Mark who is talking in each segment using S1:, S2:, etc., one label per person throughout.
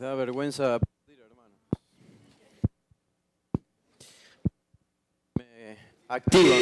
S1: da vergüenza aplaudir, hermano. Me activan.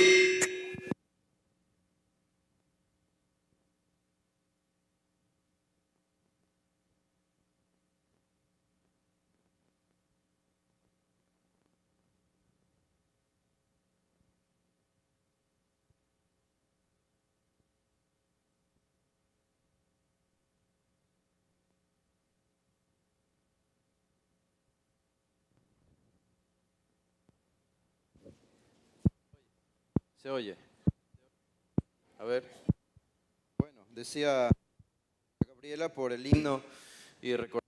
S1: ¿Se oye? A ver. Bueno, decía Gabriela por el himno y recordar.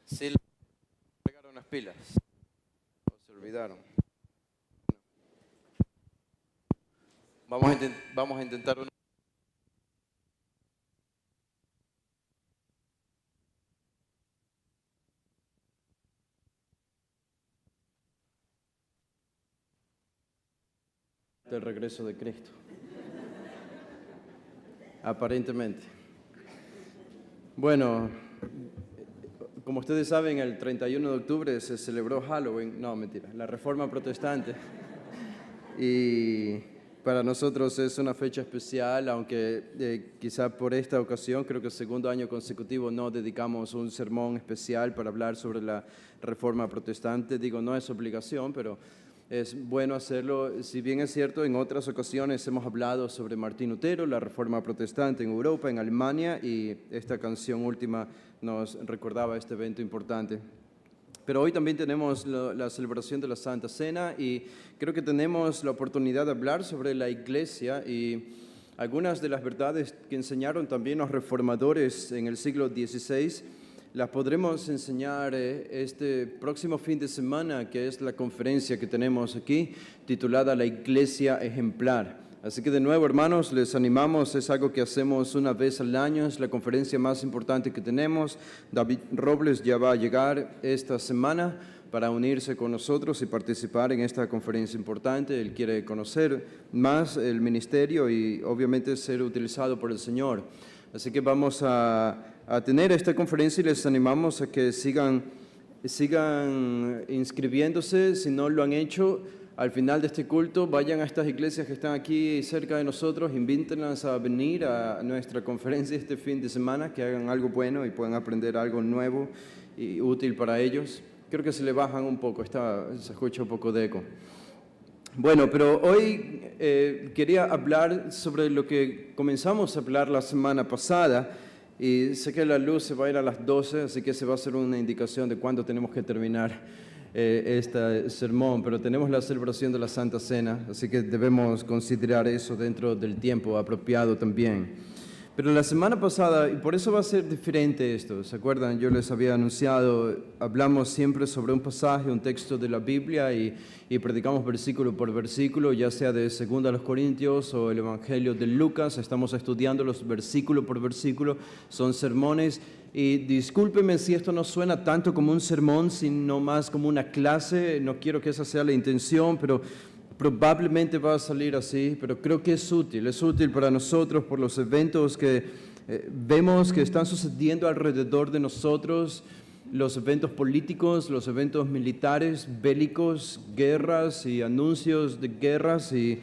S1: Sí, le pegaron las pilas. O se olvidaron. Vamos a intentar una. Del regreso de Cristo. Aparentemente. Bueno, como ustedes saben, el 31 de octubre se celebró Halloween. No, mentira, la Reforma Protestante. Y para nosotros es una fecha especial, aunque quizá por esta ocasión, creo que el segundo año consecutivo no dedicamos un sermón especial para hablar sobre la Reforma Protestante. Digo, no es obligación, pero es bueno hacerlo. Si bien es cierto, en otras ocasiones hemos hablado sobre Martín Lutero, la Reforma Protestante en Europa, en Alemania, y esta canción última nos recordaba este evento importante. Pero hoy también tenemos la celebración de la Santa Cena y creo que tenemos la oportunidad de hablar sobre la Iglesia y algunas de las verdades que enseñaron también los reformadores en el siglo XVI. Las podremos enseñar este próximo fin de semana, que es la conferencia que tenemos aquí, titulada La Iglesia Ejemplar. Así que de nuevo, hermanos, les animamos, es algo que hacemos una vez al año, es la conferencia más importante que tenemos. David Robles ya va a llegar esta semana para unirse con nosotros y participar en esta conferencia importante. Él quiere conocer más el ministerio y obviamente ser utilizado por el Señor. Así que vamos a tener esta conferencia y les animamos a que sigan inscribiéndose si no lo han hecho. Al final de este culto, vayan a estas iglesias que están aquí cerca de nosotros, invítenlas a venir a nuestra conferencia este fin de semana, que hagan algo bueno y puedan aprender algo nuevo y útil para ellos. Creo que se le bajan un poco, se escucha un poco de eco. Bueno, pero hoy quería hablar sobre lo que comenzamos a hablar la semana pasada, y sé que la luz se va a ir a las 12, así que se va a hacer una indicación de cuándo tenemos que terminar este sermón, pero tenemos la celebración de la Santa Cena, así que debemos considerar eso dentro del tiempo apropiado también. Pero la semana pasada, y por eso va a ser diferente esto, ¿se acuerdan? Yo les había anunciado, hablamos siempre sobre un pasaje, un texto de la Biblia y predicamos versículo por versículo, ya sea de 2 Corintios o el Evangelio de Lucas, estamos estudiando los versículo por versículo, son sermones. Y discúlpeme si esto no suena tanto como un sermón, sino más como una clase, no quiero que esa sea la intención, pero probablemente va a salir así, pero creo que es útil para nosotros por los eventos que vemos que están sucediendo alrededor de nosotros, los eventos políticos, los eventos militares, bélicos, guerras y anuncios de guerras y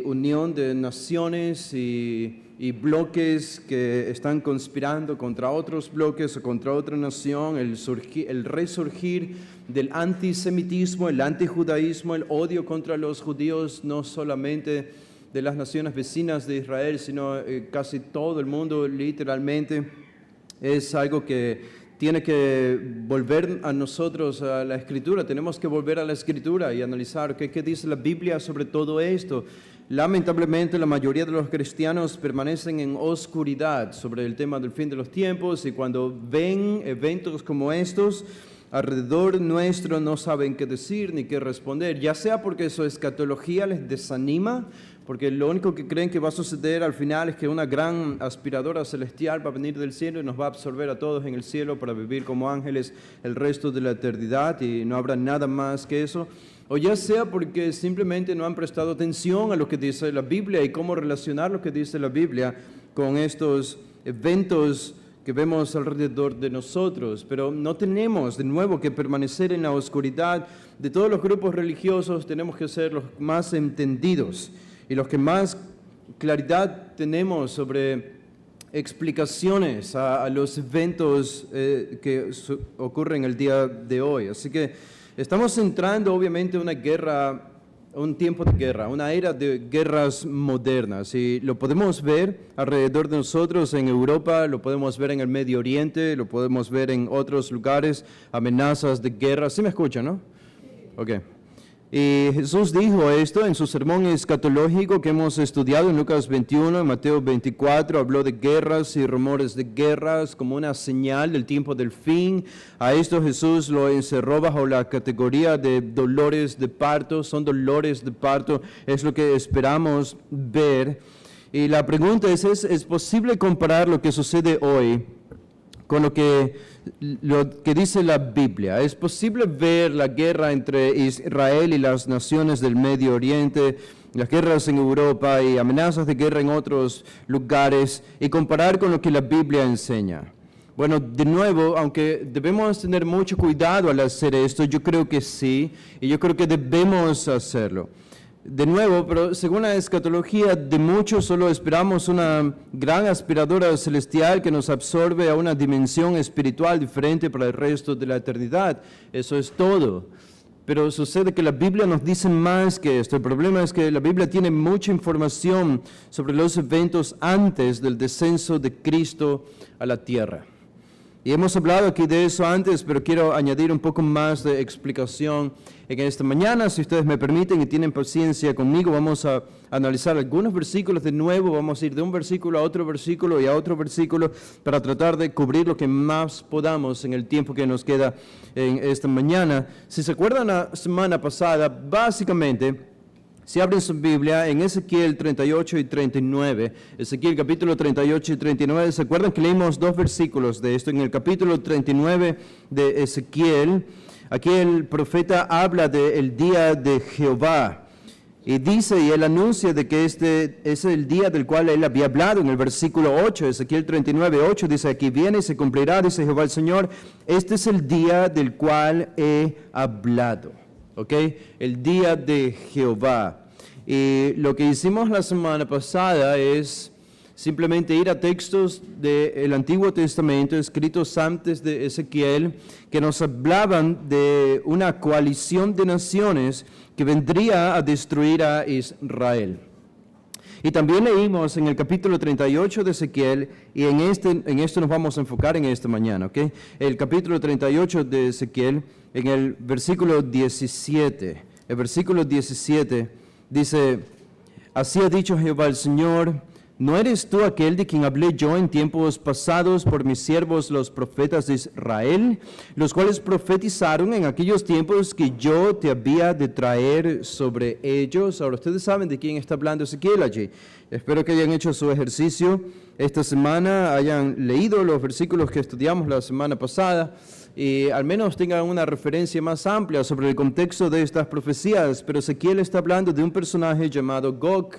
S1: unión de naciones y bloques que están conspirando contra otros bloques o contra otra nación, el resurgir del antisemitismo, el antijudaísmo, el odio contra los judíos, no solamente de las naciones vecinas de Israel, sino casi todo el mundo literalmente. Es algo que tiene que volver a nosotros a la Escritura, tenemos que volver a la Escritura y analizar qué dice la Biblia sobre todo esto. Lamentablemente la mayoría de los cristianos permanecen en oscuridad sobre el tema del fin de los tiempos y cuando ven eventos como estos, alrededor nuestro no saben qué decir ni qué responder, ya sea porque su escatología les desanima, porque lo único que creen que va a suceder al final es que una gran aspiradora celestial va a venir del cielo y nos va a absorber a todos en el cielo para vivir como ángeles el resto de la eternidad y no habrá nada más que eso. O ya sea porque simplemente no han prestado atención a lo que dice la Biblia y cómo relacionar lo que dice la Biblia con estos eventos que vemos alrededor de nosotros. Pero no tenemos, de nuevo, que permanecer en la oscuridad. De todos los grupos religiosos tenemos que ser los más entendidos y los que más claridad tenemos sobre explicaciones a los eventos que ocurren el día de hoy. Así que estamos entrando obviamente en una guerra, un tiempo de guerra, una era de guerras modernas, y lo podemos ver alrededor de nosotros en Europa, lo podemos ver en el Medio Oriente, lo podemos ver en otros lugares, amenazas de guerra. ¿Sí me escuchan, no? Ok. Y Jesús dijo esto en su sermón escatológico que hemos estudiado en Lucas 21, en Mateo 24, habló de guerras y rumores de guerras como una señal del tiempo del fin. A esto Jesús lo encerró bajo la categoría de dolores de parto. Son dolores de parto, es lo que esperamos ver. Y la pregunta ¿es posible comparar lo que sucede hoy con lo que dice la Biblia? ¿Es posible ver la guerra entre Israel y las naciones del Medio Oriente, las guerras en Europa y amenazas de guerra en otros lugares, y comparar con lo que la Biblia enseña? Bueno, de nuevo, aunque debemos tener mucho cuidado al hacer esto, yo creo que sí, y yo creo que debemos hacerlo. De nuevo, pero según la escatología de muchos, solo esperamos una gran aspiradora celestial que nos absorbe a una dimensión espiritual diferente para el resto de la eternidad. Eso es todo. Pero sucede que la Biblia nos dice más que esto. El problema es que la Biblia tiene mucha información sobre los eventos antes del descenso de Cristo a la tierra. Y hemos hablado aquí de eso antes, pero quiero añadir un poco más de explicación en esta mañana. Si ustedes me permiten y tienen paciencia conmigo, vamos a analizar algunos versículos de nuevo. Vamos a ir de un versículo a otro versículo y a otro versículo para tratar de cubrir lo que más podamos en el tiempo que nos queda en esta mañana. Si se acuerdan, la semana pasada, básicamente, si abren su Biblia, en Ezequiel 38 y 39, Ezequiel capítulo 38 y 39, ¿se acuerdan que leímos dos versículos de esto? En el capítulo 39 de Ezequiel, aquí el profeta habla del día de Jehová, y dice, y él anuncia de que este es el día del cual él había hablado. En el versículo 8, Ezequiel 39, 8, dice, aquí viene y se cumplirá, dice Jehová el Señor, este es el día del cual he hablado. ¿Ok? El día de Jehová. Y lo que hicimos la semana pasada es simplemente ir a textos del Antiguo Testamento escritos antes de Ezequiel que nos hablaban de una coalición de naciones que vendría a destruir a Israel. Y también leímos en el capítulo 38 de Ezequiel, y en esto nos vamos a enfocar en esta mañana, ¿ok? El capítulo 38 de Ezequiel, en el versículo 17. El versículo 17 dice, así ha dicho Jehová el Señor, ¿no eres tú aquel de quien hablé yo en tiempos pasados por mis siervos los profetas de Israel, los cuales profetizaron en aquellos tiempos que yo te había de traer sobre ellos? Ahora, ustedes saben de quién está hablando Ezequiel allí. Espero que hayan hecho su ejercicio esta semana, hayan leído los versículos que estudiamos la semana pasada, y al menos tengan una referencia más amplia sobre el contexto de estas profecías. Pero Ezequiel está hablando de un personaje llamado Gog,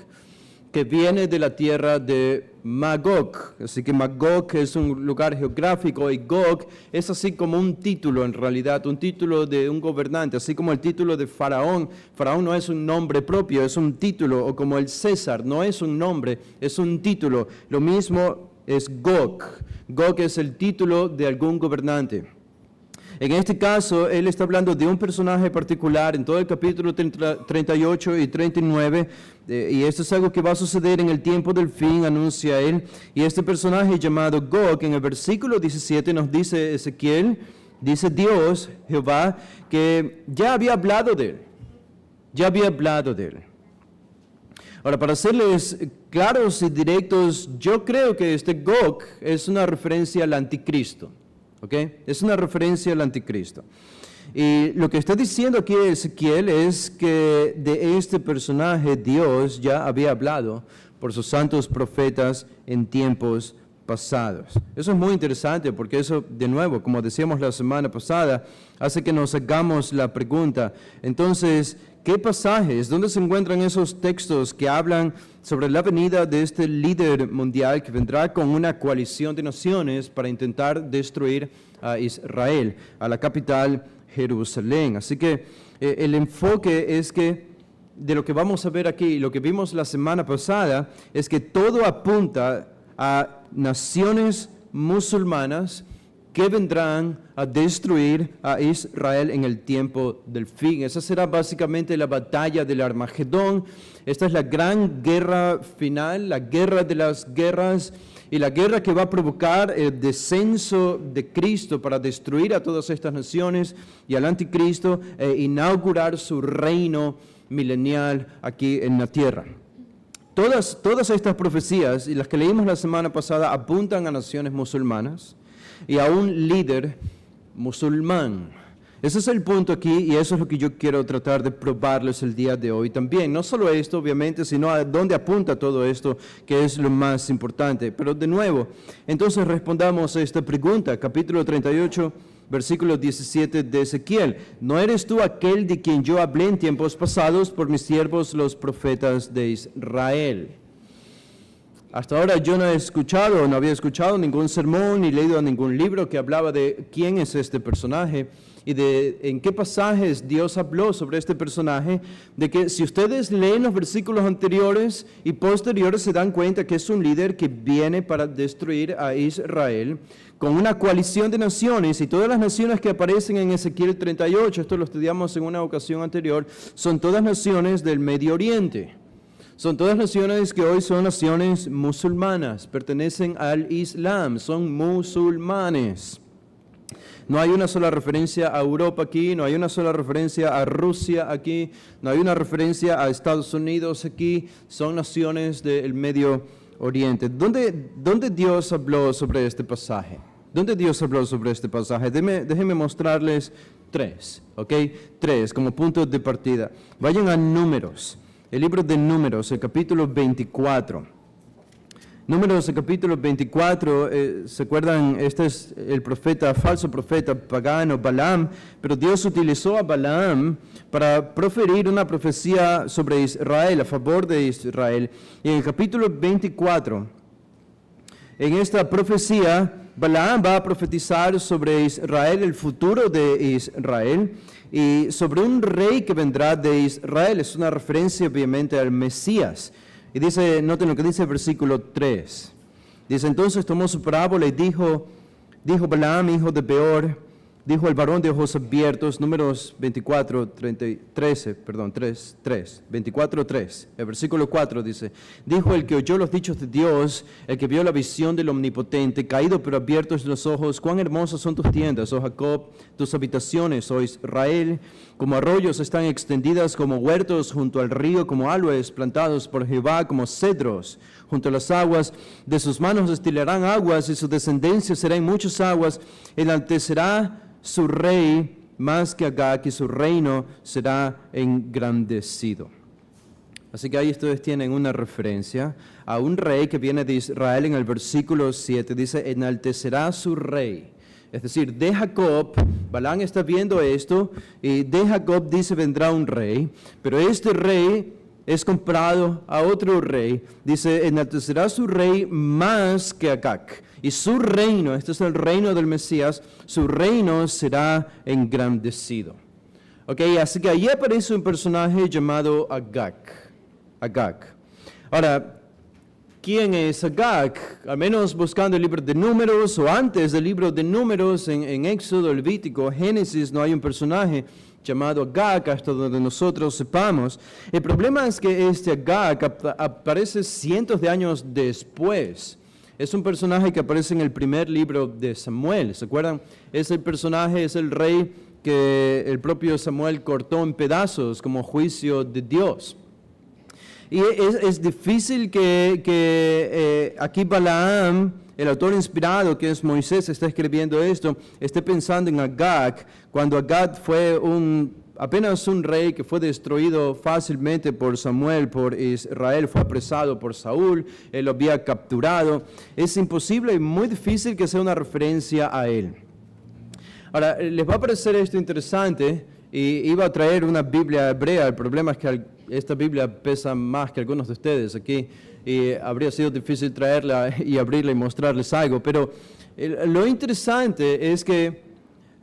S1: que viene de la tierra de Magog. Así que Magog es un lugar geográfico y Gog es así como un título en realidad, un título de un gobernante, así como el título de Faraón. Faraón no es un nombre propio, es un título, o como el César, no es un nombre, es un título. Lo mismo es Gog. Gog es el título de algún gobernante. En este caso, él está hablando de un personaje particular en todo el capítulo 38 y 39, y esto es algo que va a suceder en el tiempo del fin, anuncia él. Y este personaje llamado Gog, en el versículo 17 nos dice Ezequiel, dice Dios, Jehová, que ya había hablado de él. Ya había hablado de él. Ahora, para serles claros y directos, yo creo que este Gog es una referencia al anticristo. ¿ok? Es una referencia al anticristo. Y lo que está diciendo aquí Ezequiel es que de este personaje Dios ya había hablado por sus santos profetas en tiempos pasados. Eso es muy interesante porque eso, de nuevo, como decíamos la semana pasada, hace que nos hagamos la pregunta, entonces, ¿qué pasajes, dónde se encuentran esos textos que hablan sobre la venida de este líder mundial que vendrá con una coalición de naciones para intentar destruir a Israel, a la capital Jerusalén? Así que el enfoque es que de lo que vamos a ver aquí, lo que vimos la semana pasada, es que todo apunta a naciones musulmanas que vendrán a destruir a Israel en el tiempo del fin. Esa será básicamente la batalla del Armagedón. Esta es la gran guerra final, la guerra de las guerras, y la guerra que va a provocar el descenso de Cristo para destruir a todas estas naciones y al anticristo e inaugurar su reino milenial aquí en la tierra. Todas estas profecías, y las que leímos la semana pasada, apuntan a naciones musulmanas y a un líder musulmán. Ese es el punto aquí, y eso es lo que yo quiero tratar de probarles el día de hoy también. No solo esto, obviamente, sino a dónde apunta todo esto, que es lo más importante. Pero de nuevo, entonces respondamos a esta pregunta, capítulo 38, versículo 17 de Ezequiel. ¿No eres tú aquel de quien yo hablé en tiempos pasados por mis siervos los profetas de Israel? Hasta ahora yo no había escuchado ningún sermón ni leído ningún libro que hablaba de quién es este personaje y de en qué pasajes Dios habló sobre este personaje, de que si ustedes leen los versículos anteriores y posteriores se dan cuenta que es un líder que viene para destruir a Israel con una coalición de naciones, y todas las naciones que aparecen en Ezequiel 38, esto lo estudiamos en una ocasión anterior, son todas naciones del Medio Oriente. Son todas naciones que hoy son naciones musulmanas, pertenecen al Islam, son musulmanes. No hay una sola referencia a Europa aquí, no hay una sola referencia a Rusia aquí, no hay una referencia a Estados Unidos aquí, son naciones del Medio Oriente. ¿Dónde Dios habló sobre este pasaje? ¿Dónde Dios habló sobre este pasaje? Déjenme mostrarles tres, ¿ok? Tres como puntos de partida. Vayan a Números. El libro de Números, el capítulo 24. Números, el capítulo 24, ¿se acuerdan? Este es el profeta, falso profeta pagano, Balaam, pero Dios utilizó a Balaam para proferir una profecía sobre Israel, a favor de Israel. Y en el capítulo 24, en esta profecía, Balaam va a profetizar sobre Israel, el futuro de Israel, y sobre un rey que vendrá de Israel. Es una referencia obviamente al Mesías. Y dice, noten lo que dice el versículo 3. Dice, entonces tomó su parábola y dijo Balaam, hijo de Beor, dijo el varón de ojos abiertos, Números 24, 3. El versículo 4 dice, dijo el que oyó los dichos de Dios, el que vio la visión del Omnipotente, caído pero abiertos los ojos, cuán hermosas son tus tiendas, oh Jacob, tus habitaciones, oh Israel, como arroyos están extendidas, como huertos junto al río, como aloes plantados por Jehová, como cedros junto a las aguas, de sus manos destilarán aguas y su descendencia será en muchas aguas, enaltecerá su rey más que Agag y su reino será engrandecido. Así que ahí ustedes tienen una referencia a un rey que viene de Israel en el versículo 7, dice, enaltecerá su rey. Es decir, de Jacob, Balaam está viendo esto, y de Jacob dice vendrá un rey, pero este rey es comparado a otro rey, dice, enaltecerá su rey más que Agag. Y su reino, este es el reino del Mesías, su reino será engrandecido. Ok, así que allí aparece un personaje llamado Agag. Ahora, ¿quién es Agag? Al menos buscando el libro de Números o antes del libro de Números, en Éxodo, Levítico, Génesis, no hay un personaje llamado Agag, hasta donde nosotros sepamos. El problema es que este Agag aparece cientos de años después. Es un personaje que aparece en el primer libro de Samuel, ¿se acuerdan? Es el personaje, es el rey que el propio Samuel cortó en pedazos como juicio de Dios. Y es difícil que aquí Balaam, el autor inspirado que es Moisés, está escribiendo esto, esté pensando en Agag, cuando Agag fue apenas un rey que fue destruido fácilmente por Samuel, por Israel, fue apresado por Saúl, él lo había capturado. Es imposible y muy difícil que sea una referencia a él. Ahora, les va a parecer esto interesante, y iba a traer una Biblia hebrea. El problema es que esta Biblia pesa más que algunos de ustedes aquí, y habría sido difícil traerla y abrirla y mostrarles algo. Pero lo interesante es que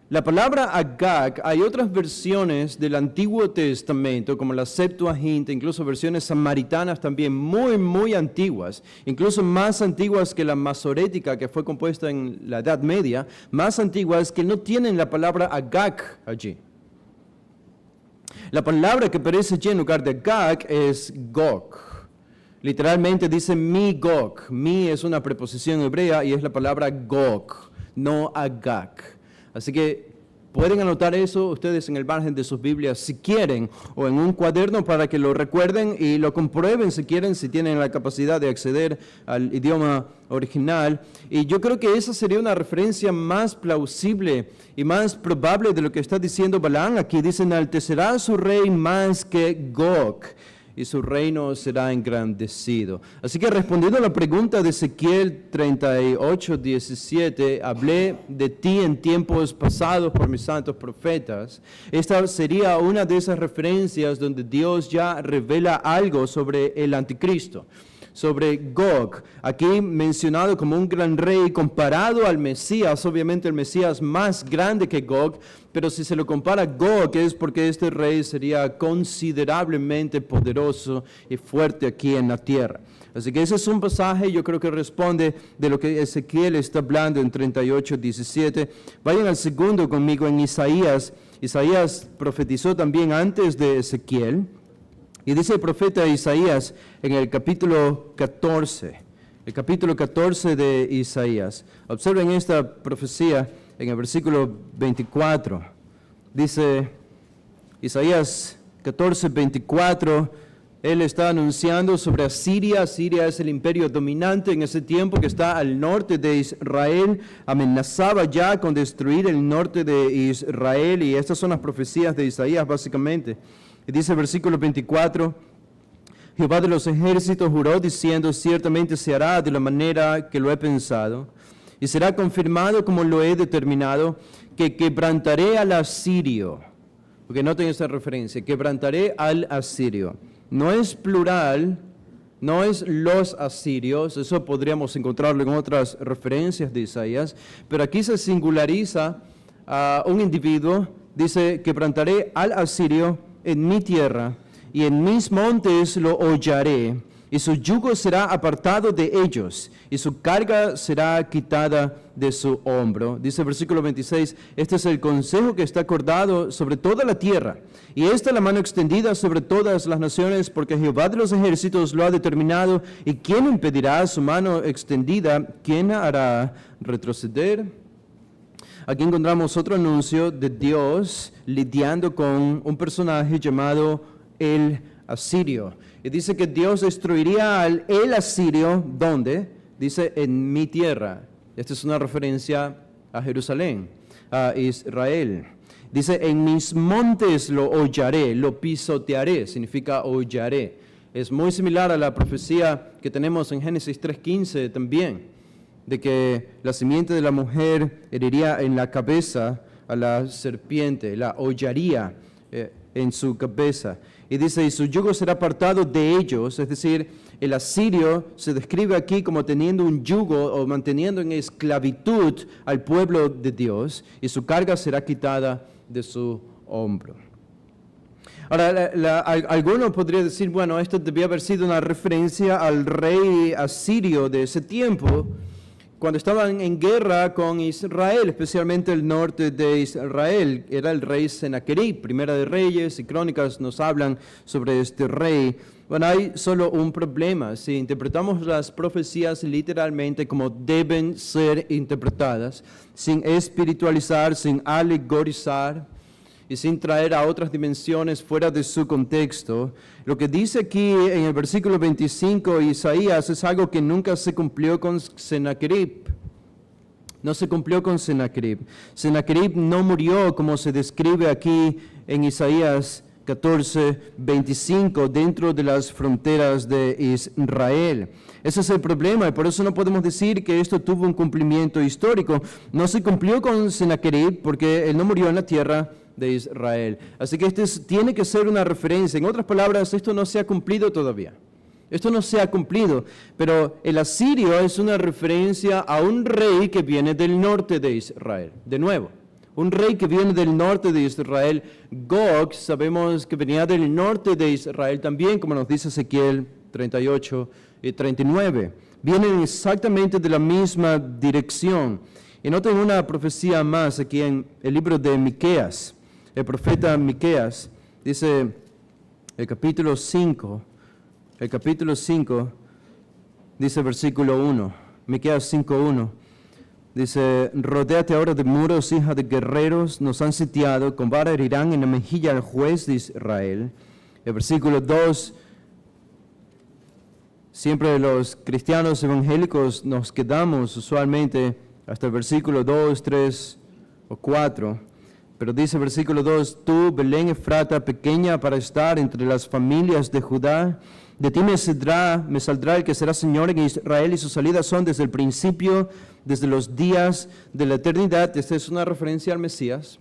S1: la palabra Agag, hay otras versiones del Antiguo Testamento, como la Septuaginta, incluso versiones samaritanas también, muy, muy antiguas, incluso más antiguas que la masorética, que fue compuesta en la Edad Media, más antiguas, que no tienen la palabra Agag allí. La palabra que aparece allí en lugar de Agag es Gog. Literalmente dice mi Gog. Mi es una preposición hebrea y es la palabra Gog, no Agag. Así que pueden anotar eso ustedes en el margen de sus Biblias si quieren, o en un cuaderno para que lo recuerden y lo comprueben si quieren, si tienen la capacidad de acceder al idioma original. Y yo creo que esa sería una referencia más plausible y más probable de lo que está diciendo Balaam. Aquí dice: enaltecerá su rey más que Gog, y su reino será engrandecido. Así que respondiendo a la pregunta de Ezequiel 38:17, hablé de ti en tiempos pasados por mis santos profetas. Esta sería una de esas referencias donde Dios ya revela algo sobre el anticristo, sobre Gog, aquí mencionado como un gran rey comparado al Mesías, obviamente el Mesías más grande que Gog, pero si se lo compara a Gog es porque este rey sería considerablemente poderoso y fuerte aquí en la tierra. Así que ese es un pasaje, yo creo que responde de lo que Ezequiel está hablando en 38:17. Vayan al segundo conmigo en Isaías. Isaías profetizó también antes de Ezequiel. Y dice el profeta Isaías en el capítulo 14 de Isaías. Observen esta profecía en el versículo 24. Dice Isaías 14:24, él está anunciando sobre Asiria. Asiria es el imperio dominante en ese tiempo que está al norte de Israel. Amenazaba ya con destruir el norte de Israel, y estas son las profecías de Isaías básicamente. Y dice el versículo 24, Jehová de los ejércitos juró diciendo: ciertamente se hará de la manera que lo he pensado, y será confirmado como lo he determinado, que quebrantaré al asirio. Porque noten esta referencia: quebrantaré al asirio. No es plural, no es los asirios, eso podríamos encontrarlo en otras referencias de Isaías, pero aquí se singulariza a un individuo. Dice: quebrantaré al asirio en mi tierra, y en mis montes lo hollaré, y su yugo será apartado de ellos, y su carga será quitada de su hombro. Dice el versículo 26, este es el consejo que está acordado sobre toda la tierra, y esta es la mano extendida sobre todas las naciones, porque Jehová de los ejércitos lo ha determinado, y ¿quién impedirá su mano extendida? ¿Quién hará retroceder? Aquí encontramos otro anuncio de Dios lidiando con un personaje llamado el asirio. Y dice que Dios destruiría al el asirio, ¿dónde? Dice, en mi tierra. Esta es una referencia a Jerusalén, a Israel. Dice, en mis montes lo hollaré, lo pisotearé, significa hollaré. Es muy similar a la profecía que tenemos en Génesis 3:15 también, de que la simiente de la mujer heriría en la cabeza a la serpiente, la hollaría en su cabeza. Y dice, y su yugo será apartado de ellos, es decir, el asirio se describe aquí como teniendo un yugo o manteniendo en esclavitud al pueblo de Dios, y su carga será quitada de su hombro. Ahora, alguno podría decir, bueno, esto debía haber sido una referencia al rey asirio de ese tiempo, cuando estaban en guerra con Israel, especialmente el norte de Israel. Era el rey Sennacherib. Primera de Reyes y Crónicas nos hablan sobre este rey. Bueno, hay solo un problema. Si interpretamos las profecías literalmente como deben ser interpretadas, sin espiritualizar, sin alegorizar, y y sin traer a otras dimensiones fuera de su contexto, lo que dice aquí en el versículo 25 de Isaías es algo que nunca se cumplió con Sennacherib. No se cumplió con Sennacherib. Sennacherib no murió como se describe aquí en Isaías 14:25 dentro de las fronteras de Israel. Ese es el problema y por eso no podemos decir que esto tuvo un cumplimiento histórico. No se cumplió con Sennacherib porque él no murió en la tierra de Israel. Así que tiene que ser una referencia. En otras palabras, esto no se ha cumplido todavía. Esto no se ha cumplido, pero el asirio es una referencia a un rey que viene del norte de Israel. De nuevo, un rey que viene del norte de Israel. Gog, sabemos que venía del norte de Israel también, como nos dice Ezequiel 38 y 39. Vienen exactamente de la misma dirección. Y noten una profecía más aquí en el libro de Miqueas. El profeta Miqueas dice, el capítulo 5, dice versículo 1, Miqueas 5:1. Dice, rodéate ahora de muros, hija de guerreros, nos han sitiado, con vara herirán en la mejilla al juez de Israel. El versículo 2, siempre los cristianos evangélicos nos quedamos usualmente hasta el versículo 2, 3 o 4. Pero dice el versículo 2, tú, Belén Efrata, pequeña para estar entre las familias de Judá, de ti me saldrá el que será Señor en Israel y sus salidas son desde el principio, desde los días de la eternidad. Esta es una referencia al Mesías.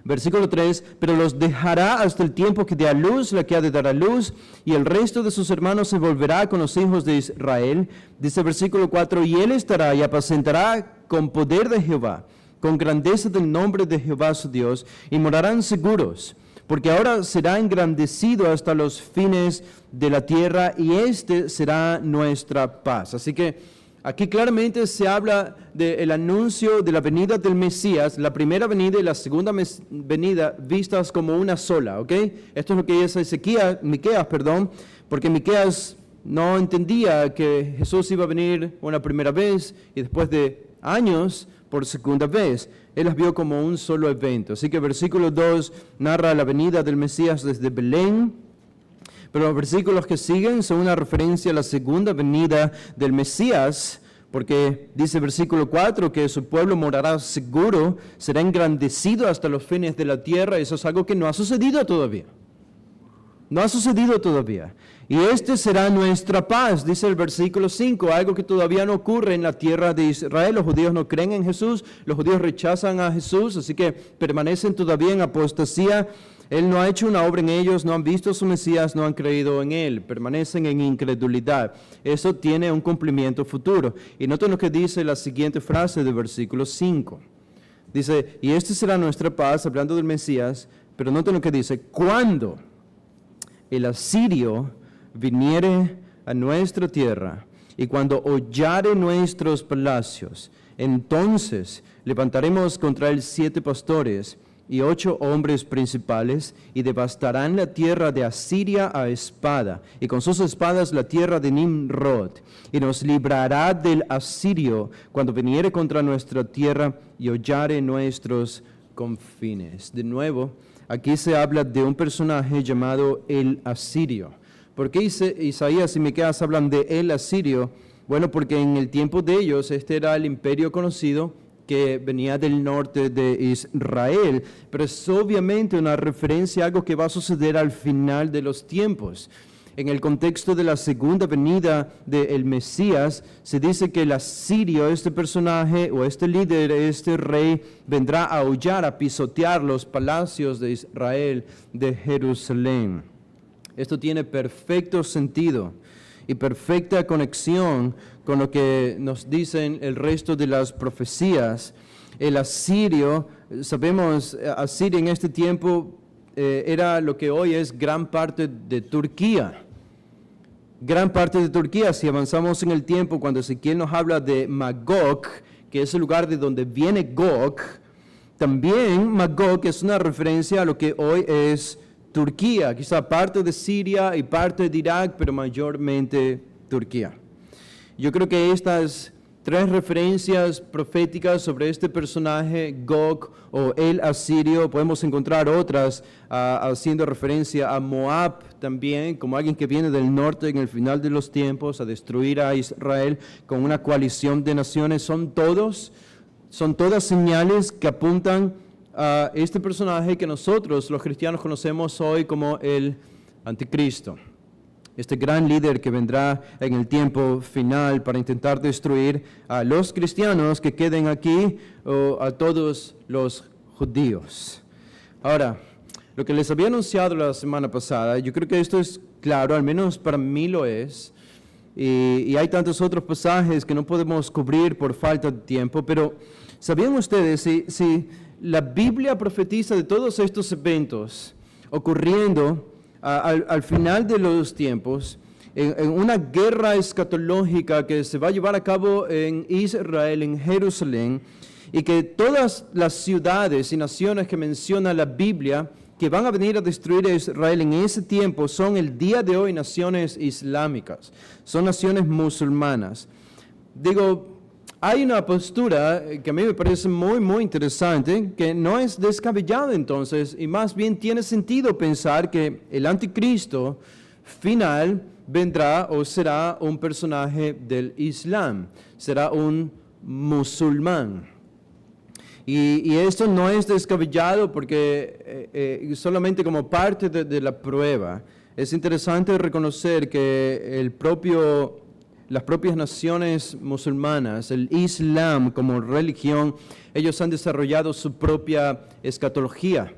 S1: Versículo 3, pero los dejará hasta el tiempo que dé a luz la que ha de dar a luz, y el resto de sus hermanos se volverá con los hijos de Israel. Dice el versículo 4, y él estará y apacentará con poder de Jehová, con grandeza del nombre de Jehová su Dios, y morarán seguros, porque ahora será engrandecido hasta los fines de la tierra, y este será nuestra paz. Así que aquí claramente se habla del anuncio de la venida del Mesías, la primera venida y la segunda venida vistas como una sola, ¿ok? Esto es lo que dice Miqueas, porque Miqueas no entendía que Jesús iba a venir una primera vez y después de años por segunda vez. Él las vio como un solo evento. Así que el versículo 2 narra la venida del Mesías desde Belén, pero los versículos que siguen son una referencia a la segunda venida del Mesías, porque dice el versículo 4 que su pueblo morará seguro, será engrandecido hasta los fines de la tierra. Eso es algo que no ha sucedido todavía. No ha sucedido todavía. Y este será nuestra paz, dice el versículo 5, algo que todavía no ocurre en la tierra de Israel. Los judíos no creen en Jesús, los judíos rechazan a Jesús, así que permanecen todavía en apostasía. Él no ha hecho una obra en ellos, no han visto a su Mesías, no han creído en Él, permanecen en incredulidad. Eso tiene un cumplimiento futuro. Y noten lo que dice la siguiente frase del versículo 5. Dice, y este será nuestra paz, hablando del Mesías, pero noten lo que dice, cuando el asirio viniere a nuestra tierra y cuando hollare nuestros palacios, entonces levantaremos contra él 7 pastores y 8 hombres principales, y devastarán la tierra de Asiria a espada, y con sus espadas la tierra de Nimrod, y nos librará del asirio cuando viniere contra nuestra tierra y hollare nuestros confines. De nuevo, aquí se habla de un personaje llamado el asirio. ¿Por qué Isaías y Miqueas hablan de el asirio? Bueno, porque en el tiempo de ellos este era el imperio conocido que venía del norte de Israel, pero es obviamente una referencia a algo que va a suceder al final de los tiempos. En el contexto de la segunda venida del Mesías, se dice que el asirio, este personaje o este líder, este rey, vendrá a hollar, a pisotear los palacios de Israel, de Jerusalén. Esto tiene perfecto sentido y perfecta conexión con lo que nos dicen el resto de las profecías. El asirio, sabemos, Asiria en este tiempo era lo que hoy es gran parte de Turquía. Gran parte de Turquía, si avanzamos en el tiempo, cuando Ezequiel nos habla de Magog, que es el lugar de donde viene Gog, también Magog es una referencia a lo que hoy es Turquía, quizá parte de Siria y parte de Irak, pero mayormente Turquía. Yo creo que estas 3 referencias proféticas sobre este personaje, Gog o el asirio. Podemos encontrar otras haciendo referencia a Moab también, como alguien que viene del norte en el final de los tiempos a destruir a Israel con una coalición de naciones. Son todas señales que apuntan a este personaje que nosotros los cristianos conocemos hoy como el Anticristo. Este gran líder que vendrá en el tiempo final para intentar destruir a los cristianos que queden aquí o a todos los judíos. Ahora, lo que les había anunciado la semana pasada, yo creo que esto es claro, al menos para mí lo es, y hay tantos otros pasajes que no podemos cubrir por falta de tiempo, pero ¿sabían ustedes si la Biblia profetiza de todos estos eventos ocurriendo al final de los tiempos, en una guerra escatológica que se va a llevar a cabo en Israel, en Jerusalén, y que todas las ciudades y naciones que menciona la Biblia que van a venir a destruir a Israel en ese tiempo son el día de hoy naciones islámicas, son naciones musulmanas? Digo, hay una postura que a mí me parece muy, muy interesante, que no es descabellada entonces, y más bien tiene sentido pensar que el anticristo final vendrá o será un personaje del Islam, será un musulmán. Y esto no es descabellado porque solamente como parte de la prueba, es interesante reconocer que las propias naciones musulmanas, el Islam como religión, ellos han desarrollado su propia escatología.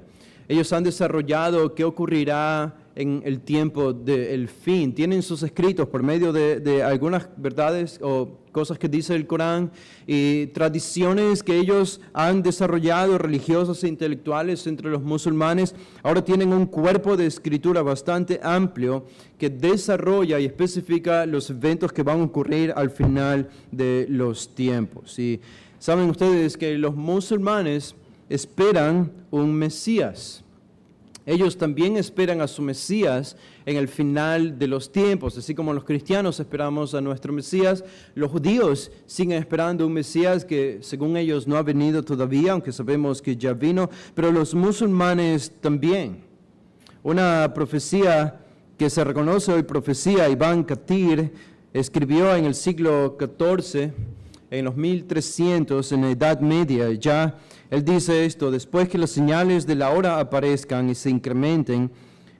S1: Ellos han desarrollado qué ocurrirá en el tiempo del fin. Tienen sus escritos por medio de algunas verdades o cosas que dice el Corán y tradiciones que ellos han desarrollado, religiosas e intelectuales entre los musulmanes. Ahora tienen un cuerpo de escritura bastante amplio que desarrolla y especifica los eventos que van a ocurrir al final de los tiempos. Y saben ustedes que los musulmanes esperan un Mesías. Ellos también esperan a su Mesías en el final de los tiempos, así como los cristianos esperamos a nuestro Mesías. Los judíos siguen esperando un Mesías que según ellos no ha venido todavía, aunque sabemos que ya vino, pero los musulmanes también. Una profecía que se reconoce hoy profecía, Ibn Kathir escribió en el siglo XIV, en los 1300, en la Edad Media, ya él dice esto: después que las señales de la hora aparezcan y se incrementen,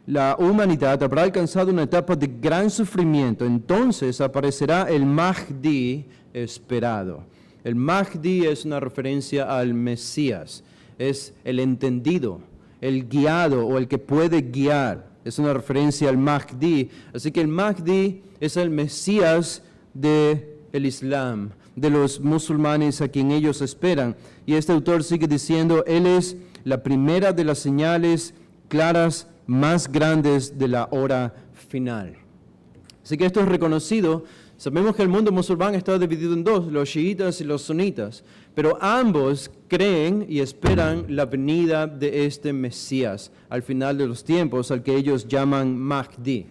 S1: la humanidad habrá alcanzado una etapa de gran sufrimiento. Entonces aparecerá el Mahdi esperado. El Mahdi es una referencia al Mesías, es el entendido, el guiado o el que puede guiar. Es una referencia al Mahdi. Así que el Mahdi es el Mesías del Islam, de los musulmanes a quien ellos esperan. Y este autor sigue diciendo, él es la primera de las señales claras más grandes de la hora final. Así que esto es reconocido. Sabemos que el mundo musulmán está dividido en dos, los chiitas y los sunitas, pero ambos creen y esperan la venida de este Mesías al final de los tiempos, al que ellos llaman Mahdi.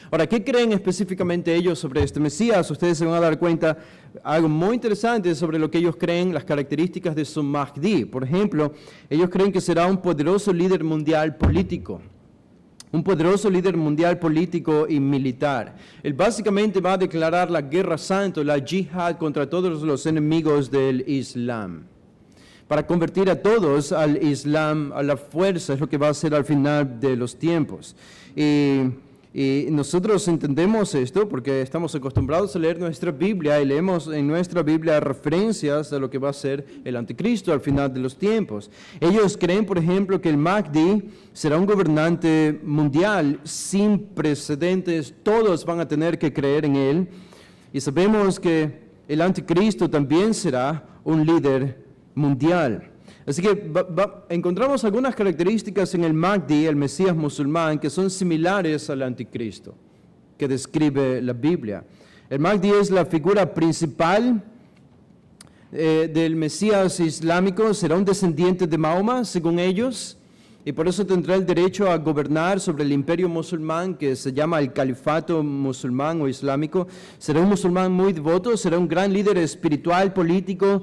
S1: Ahora, ¿qué creen específicamente ellos sobre este Mesías? Ustedes se van a dar cuenta algo muy interesante sobre lo que ellos creen, las características de su Mahdi. Por ejemplo, ellos creen que será un poderoso líder mundial político. Un poderoso líder mundial político y militar. Él básicamente va a declarar la guerra santa, la yihad contra todos los enemigos del Islam. Para convertir a todos al Islam, a la fuerza, es lo que va a hacer al final de los tiempos. Y nosotros entendemos esto porque estamos acostumbrados a leer nuestra Biblia y leemos en nuestra Biblia referencias a lo que va a ser el anticristo al final de los tiempos. Ellos creen, por ejemplo, que el Mahdi será un gobernante mundial sin precedentes. Todos van a tener que creer en él. Y sabemos que el anticristo también será un líder mundial. Así que encontramos algunas características en el Mahdi, el Mesías musulmán, que son similares al anticristo que describe la Biblia. El Mahdi es la figura principal del Mesías islámico, será un descendiente de Mahoma, según ellos. y por eso tendrá el derecho a gobernar sobre el imperio musulmán que se llama el califato musulmán o islámico. Será un musulmán muy devoto, será un gran líder espiritual, político,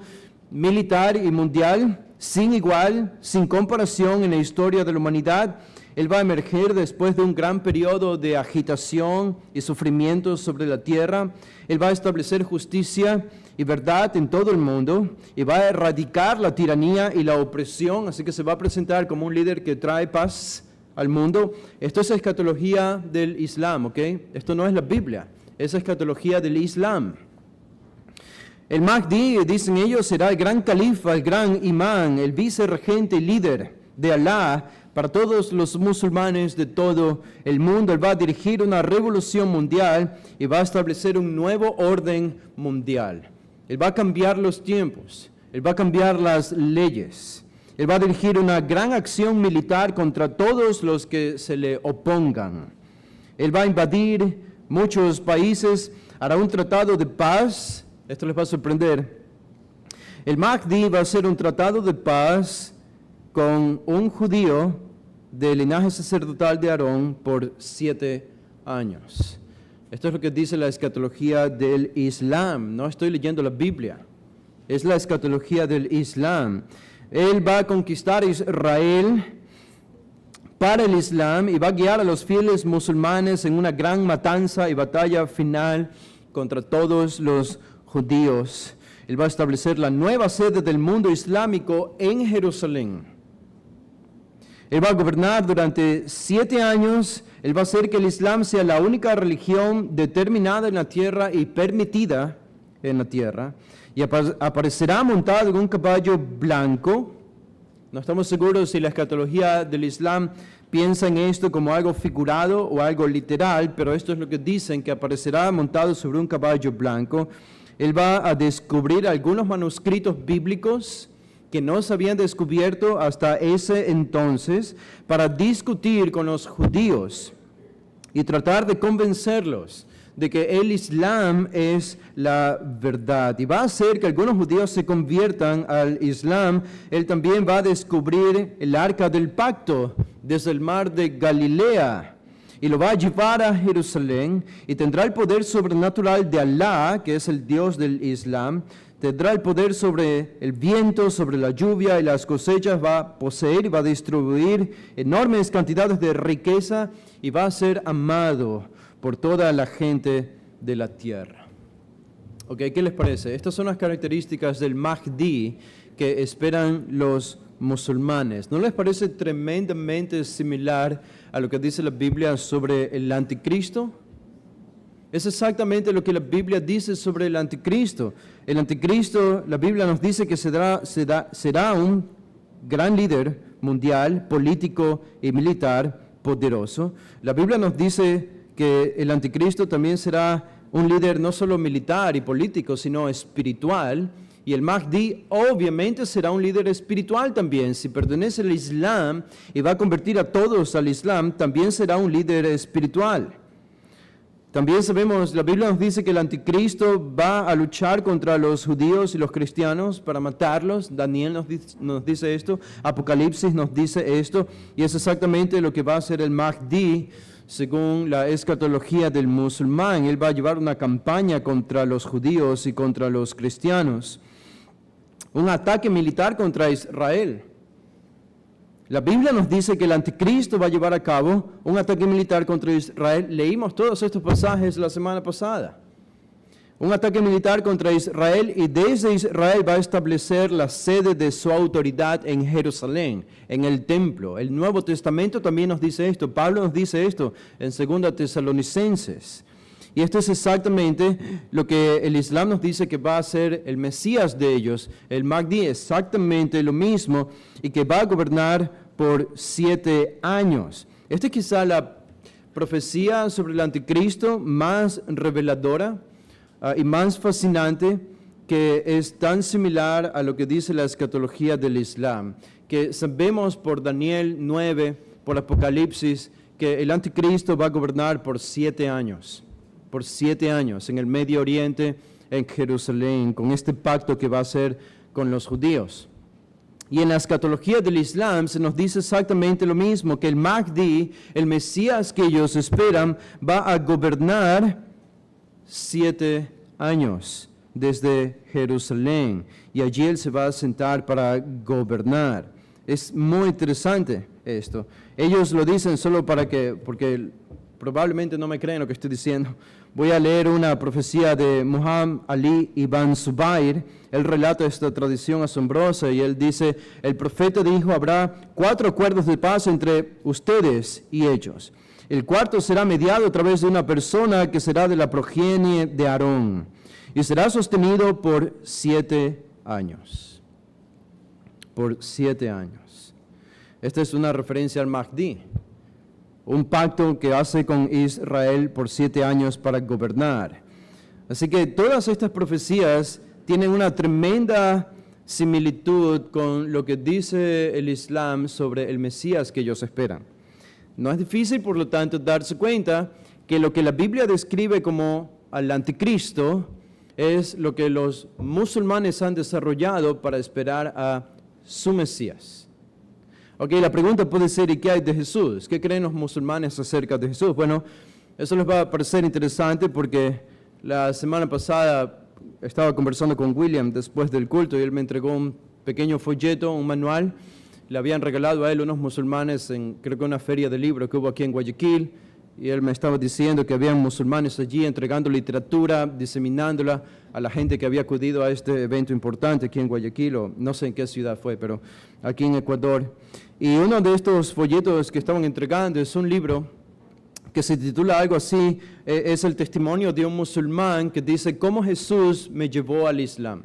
S1: militar y mundial, sin igual, sin comparación en la historia de la humanidad. Él va a emerger después de un gran periodo de agitación y sufrimiento sobre la tierra. Él va a establecer justicia y verdad en todo el mundo y va a erradicar la tiranía y la opresión, así que se va a presentar como un líder que trae paz al mundo. Esto es escatología del Islam, ¿ok? Esto no es la Biblia, es escatología del Islam. El Mahdi, dicen ellos, será el gran califa, el gran imán, el vicerregente y líder de Alá para todos los musulmanes de todo el mundo. Él va a dirigir una revolución mundial y va a establecer un nuevo orden mundial. Él va a cambiar los tiempos, Él va a cambiar las leyes, Él va a dirigir una gran acción militar contra todos los que se le opongan. Él va a invadir muchos países, hará un tratado de paz. Esto les va a sorprender. El Mahdi va a hacer un tratado de paz con un judío del linaje sacerdotal de Aarón por 7 años. Esto es lo que dice la escatología del Islam. No estoy leyendo la Biblia. Es la escatología del Islam. Él va a conquistar Israel para el Islam y va a guiar a los fieles musulmanes en una gran matanza y batalla final contra todos los judíos. Él va a establecer la nueva sede del mundo islámico en Jerusalén. Él va a gobernar durante 7 años. Él va a hacer que el Islam sea la única religión determinada en la tierra y permitida en la tierra. Y aparecerá montado en un caballo blanco. No estamos seguros si la escatología del Islam piensa en esto como algo figurado o algo literal, pero esto es lo que dicen, que aparecerá montado sobre un caballo blanco. Él va a descubrir algunos manuscritos bíblicos que no se habían descubierto hasta ese entonces, para discutir con los judíos y tratar de convencerlos de que el Islam es la verdad. Y va a hacer que algunos judíos se conviertan al Islam. Él también va a descubrir el arca del pacto desde el mar de Galilea y lo va a llevar a Jerusalén, y tendrá el poder sobrenatural de Alá, que es el Dios del Islam. Tendrá el poder sobre el viento, sobre la lluvia y las cosechas. Va a poseer y va a distribuir enormes cantidades de riqueza y va a ser amado por toda la gente de la tierra. Ok, ¿qué les parece? Estas son las características del Mahdi que esperan los musulmanes. ¿No les parece tremendamente similar a lo que dice la Biblia sobre el anticristo? Es exactamente lo que la Biblia dice sobre el anticristo. El anticristo, la Biblia nos dice que será un gran líder mundial, político y militar poderoso. La Biblia nos dice que el anticristo también será un líder no solo militar y político, sino espiritual. Y el Mahdi obviamente será un líder espiritual también. Si pertenece al Islam y va a convertir a todos al Islam, también será un líder espiritual. También sabemos, la Biblia nos dice que el anticristo va a luchar contra los judíos y los cristianos para matarlos. Daniel nos dice esto, Apocalipsis nos dice esto, y es exactamente lo que va a hacer el Mahdi según la escatología del musulmán. Él va a llevar una campaña contra los judíos y contra los cristianos. Un ataque militar contra Israel. La Biblia nos dice que el anticristo va a llevar a cabo un ataque militar contra Israel. Leímos todos estos pasajes la semana pasada. Un ataque militar contra Israel, y desde Israel va a establecer la sede de su autoridad en Jerusalén, en el templo. El Nuevo Testamento también nos dice esto. Pablo nos dice esto en 2 Tesalonicenses. Y esto es exactamente lo que el Islam nos dice que va a ser el Mesías de ellos, el Mahdi, exactamente lo mismo, y que va a gobernar por 7 años. Esta es quizá la profecía sobre el anticristo más reveladora y más fascinante, que es tan similar a lo que dice la escatología del Islam, que sabemos por Daniel 9, por Apocalipsis, que el anticristo va a gobernar por 7 años. Por 7 años en el Medio Oriente, en Jerusalén, con este pacto que va a hacer con los judíos. Y en la escatología del Islam se nos dice exactamente lo mismo, que el Mahdi, el Mesías que ellos esperan, va a gobernar 7 años desde Jerusalén. Y allí Él se va a sentar para gobernar. Es muy interesante esto. Ellos lo dicen solo porque probablemente no me creen lo que estoy diciendo. Voy a leer una profecía de Muhammad Ali ibn Zubair. Él relata esta tradición asombrosa y él dice, el profeta dijo, habrá 4 acuerdos de paz entre ustedes y ellos. El cuarto será mediado a través de una persona que será de la progenie de Aarón y será sostenido por 7 años. Por 7 años. Esta es una referencia al Mahdi. Un pacto que hace con Israel por 7 años para gobernar. Así que todas estas profecías tienen una tremenda similitud con lo que dice el Islam sobre el Mesías que ellos esperan. No es difícil, por lo tanto, darse cuenta que lo que la Biblia describe como al anticristo es lo que los musulmanes han desarrollado para esperar a su Mesías. Ok, la pregunta puede ser, ¿y qué hay de Jesús? ¿Qué creen los musulmanes acerca de Jesús? Bueno, eso les va a parecer interesante porque la semana pasada estaba conversando con William después del culto y él me entregó un pequeño folleto, un manual. Le habían regalado a él unos musulmanes en, creo que una feria de libros que hubo aquí en Guayaquil, y él me estaba diciendo que habían musulmanes allí entregando literatura, diseminándola a la gente que había acudido a este evento importante aquí en Guayaquil, o no sé en qué ciudad fue, pero aquí en Ecuador. Y uno de estos folletos que estaban entregando es un libro que se titula algo así, es el testimonio de un musulmán que dice, ¿cómo Jesús me llevó al Islam?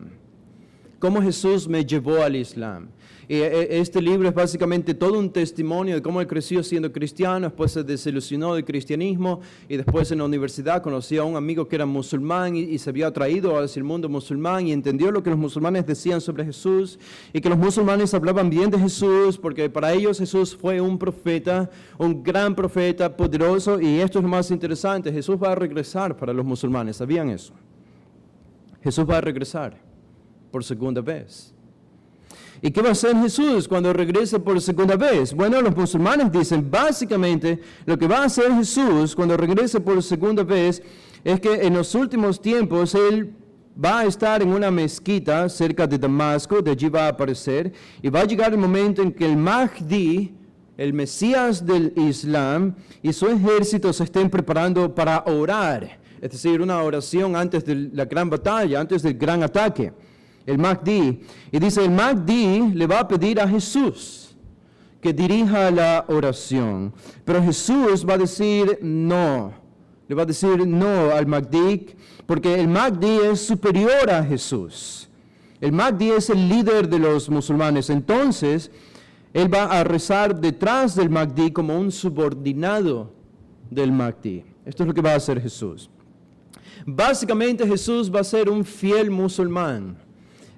S1: ¿Cómo Jesús me llevó al Islam? Y este libro es básicamente todo un testimonio de cómo él creció siendo cristiano, después se desilusionó del cristianismo y después en la universidad conoció a un amigo que era musulmán y se había atraído hacia el mundo musulmán y entendió lo que los musulmanes decían sobre Jesús y que los musulmanes hablaban bien de Jesús porque para ellos Jesús fue un profeta, un gran profeta, poderoso, y esto es lo más interesante, Jesús va a regresar para los musulmanes, ¿sabían eso? Jesús va a regresar por segunda vez. ¿Y qué va a hacer Jesús cuando regrese por segunda vez? Bueno, los musulmanes dicen, básicamente, lo que va a hacer Jesús cuando regrese por segunda vez es que en los últimos tiempos Él va a estar en una mezquita cerca de Damasco, de allí va a aparecer, y va a llegar el momento en que el Mahdi, el Mesías del Islam, y su ejército se estén preparando para orar, es decir, una oración antes de la gran batalla, antes del gran ataque. El Mahdi, y dice, el Mahdi le va a pedir a Jesús que dirija la oración, pero Jesús va a decir no, le va a decir no al Mahdi, porque el Mahdi es superior a Jesús. El Mahdi es el líder de los musulmanes, entonces él va a rezar detrás del Mahdi como un subordinado del Mahdi. Esto es lo que va a hacer Jesús. Básicamente Jesús va a ser un fiel musulmán.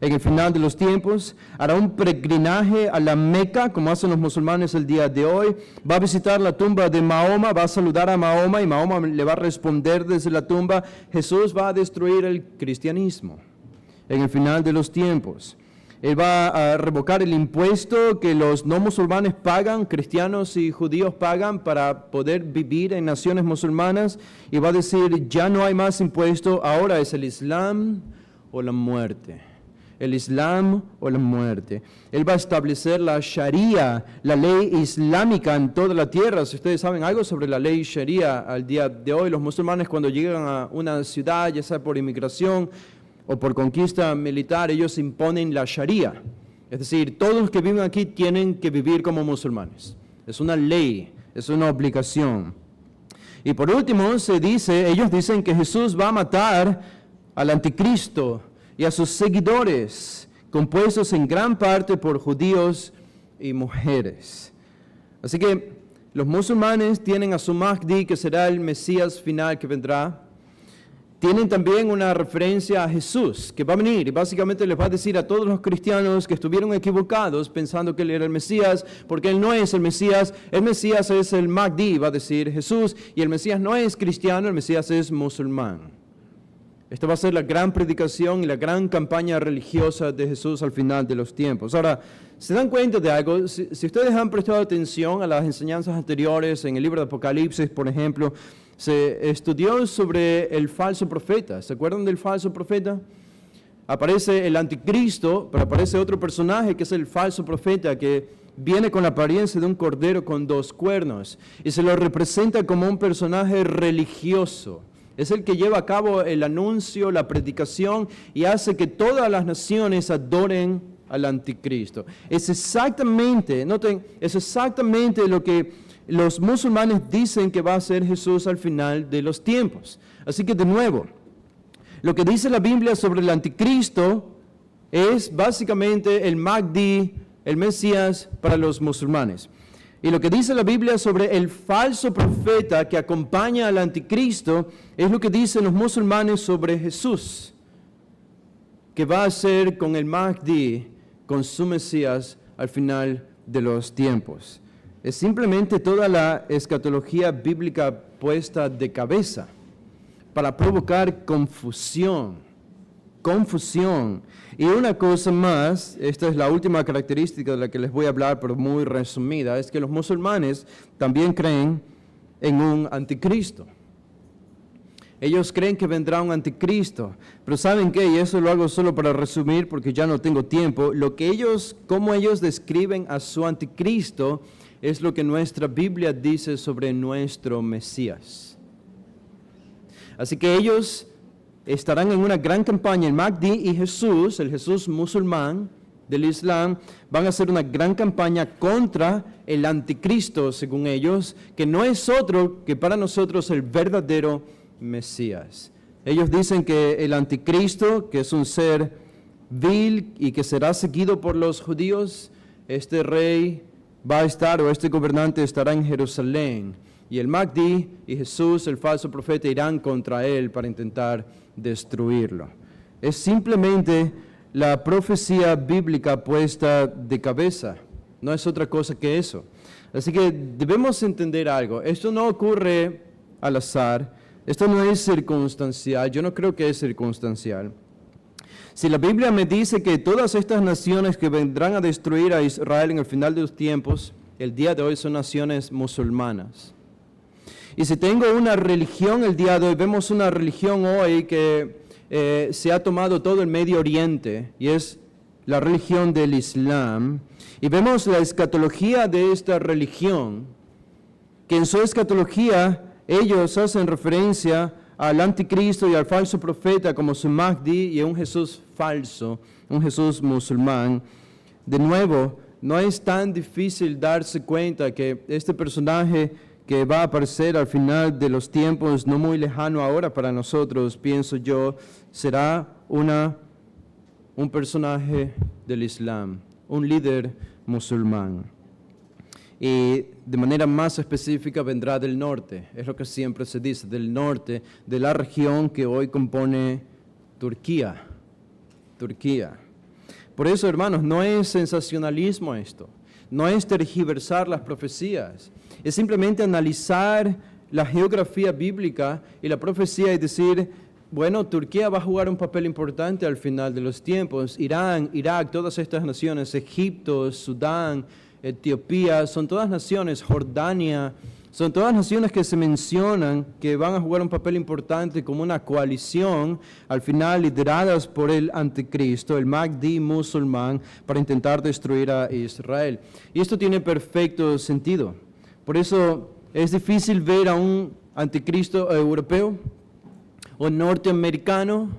S1: En el final de los tiempos, hará un peregrinaje a la Meca, como hacen los musulmanes el día de hoy. Va a visitar la tumba de Mahoma, va a saludar a Mahoma y Mahoma le va a responder desde la tumba. Jesús va a destruir el cristianismo en el final de los tiempos. Él va a revocar el impuesto que los no musulmanes pagan, cristianos y judíos pagan para poder vivir en naciones musulmanas. Y va a decir, ya no hay más impuesto, ahora es el Islam o la muerte. El Islam o la muerte. Él va a establecer la Sharia, la ley islámica en toda la tierra. Si ustedes saben algo sobre la ley Sharia al día de hoy, los musulmanes cuando llegan a una ciudad, ya sea por inmigración o por conquista militar, ellos imponen la Sharia. Es decir, todos los que viven aquí tienen que vivir como musulmanes. Es una ley, es una obligación. Y por último, ellos dicen que Jesús va a matar al anticristo y a sus seguidores, compuestos en gran parte por judíos y mujeres. Así que los musulmanes tienen a su Mahdi, que será el Mesías final que vendrá. Tienen también una referencia a Jesús, que va a venir y básicamente les va a decir a todos los cristianos que estuvieron equivocados pensando que Él era el Mesías, porque Él no es el Mesías es el Mahdi, va a decir Jesús, y el Mesías no es cristiano, el Mesías es musulmán. Esta va a ser la gran predicación y la gran campaña religiosa de Jesús al final de los tiempos. Ahora, ¿se dan cuenta de algo? Si ustedes han prestado atención a las enseñanzas anteriores en el libro de Apocalipsis, por ejemplo, se estudió sobre el falso profeta. ¿Se acuerdan del falso profeta? Aparece el anticristo, pero aparece otro personaje que es el falso profeta que viene con la apariencia de un cordero con 2 cuernos y se lo representa como un personaje religioso. Es el que lleva a cabo el anuncio, la predicación y hace que todas las naciones adoren al anticristo. Es exactamente, noten, es exactamente lo que los musulmanes dicen que va a ser Jesús al final de los tiempos. Así que de nuevo, lo que dice la Biblia sobre el anticristo es básicamente el Mahdi, el Mesías para los musulmanes. Y lo que dice la Biblia sobre el falso profeta que acompaña al anticristo es lo que dicen los musulmanes sobre Jesús, que va a ser con el Mahdi, con su Mesías al final de los tiempos. Es simplemente toda la escatología bíblica puesta de cabeza para provocar confusión. Y una cosa más, esta es la última característica de la que les voy a hablar, pero muy resumida, es que los musulmanes también creen en un anticristo. Ellos creen que vendrá un anticristo, pero ¿saben qué? Y eso lo hago solo para resumir porque ya no tengo tiempo. Cómo ellos describen a su anticristo es lo que nuestra Biblia dice sobre nuestro Mesías. Así que ellos estarán en una gran campaña. El Mahdi y Jesús, el Jesús musulmán del Islam, van a hacer una gran campaña contra el anticristo, según ellos, que no es otro que para nosotros el verdadero Mesías. Ellos dicen que el anticristo, que es un ser vil y que será seguido por los judíos, este rey va a estar, o este gobernante estará en Jerusalén. Y el Mahdi y Jesús, el falso profeta, irán contra él para intentar destruirlo. Es simplemente la profecía bíblica puesta de cabeza. No es otra cosa que eso. Así que debemos entender algo. Esto no ocurre al azar. Esto no es circunstancial. Yo no creo que es circunstancial. Si la Biblia me dice que todas estas naciones que vendrán a destruir a Israel en el final de los tiempos, el día de hoy son naciones musulmanas. Y si tengo una religión el día de hoy, vemos una religión hoy que se ha tomado todo el Medio Oriente, y es la religión del Islam, y vemos la escatología de esta religión, que en su escatología ellos hacen referencia al anticristo y al falso profeta como su Mahdi y a un Jesús falso, un Jesús musulmán. De nuevo, no es tan difícil darse cuenta que este personaje que va a aparecer al final de los tiempos, no muy lejano ahora para nosotros, pienso yo, será un personaje del Islam, un líder musulmán. Y de manera más específica vendrá del norte, es lo que siempre se dice, del norte, de la región que hoy compone Turquía. Por eso, hermanos, no es sensacionalismo esto, no es tergiversar las profecías, es simplemente analizar la geografía bíblica y la profecía y decir, bueno, Turquía va a jugar un papel importante al final de los tiempos. Irán, Irak, todas estas naciones, Egipto, Sudán, Etiopía, son todas naciones, Jordania, son todas naciones que se mencionan que van a jugar un papel importante como una coalición, al final lideradas por el anticristo, el Mahdi musulmán, para intentar destruir a Israel. Y esto tiene perfecto sentido. Por eso es difícil ver a un anticristo europeo o norteamericano.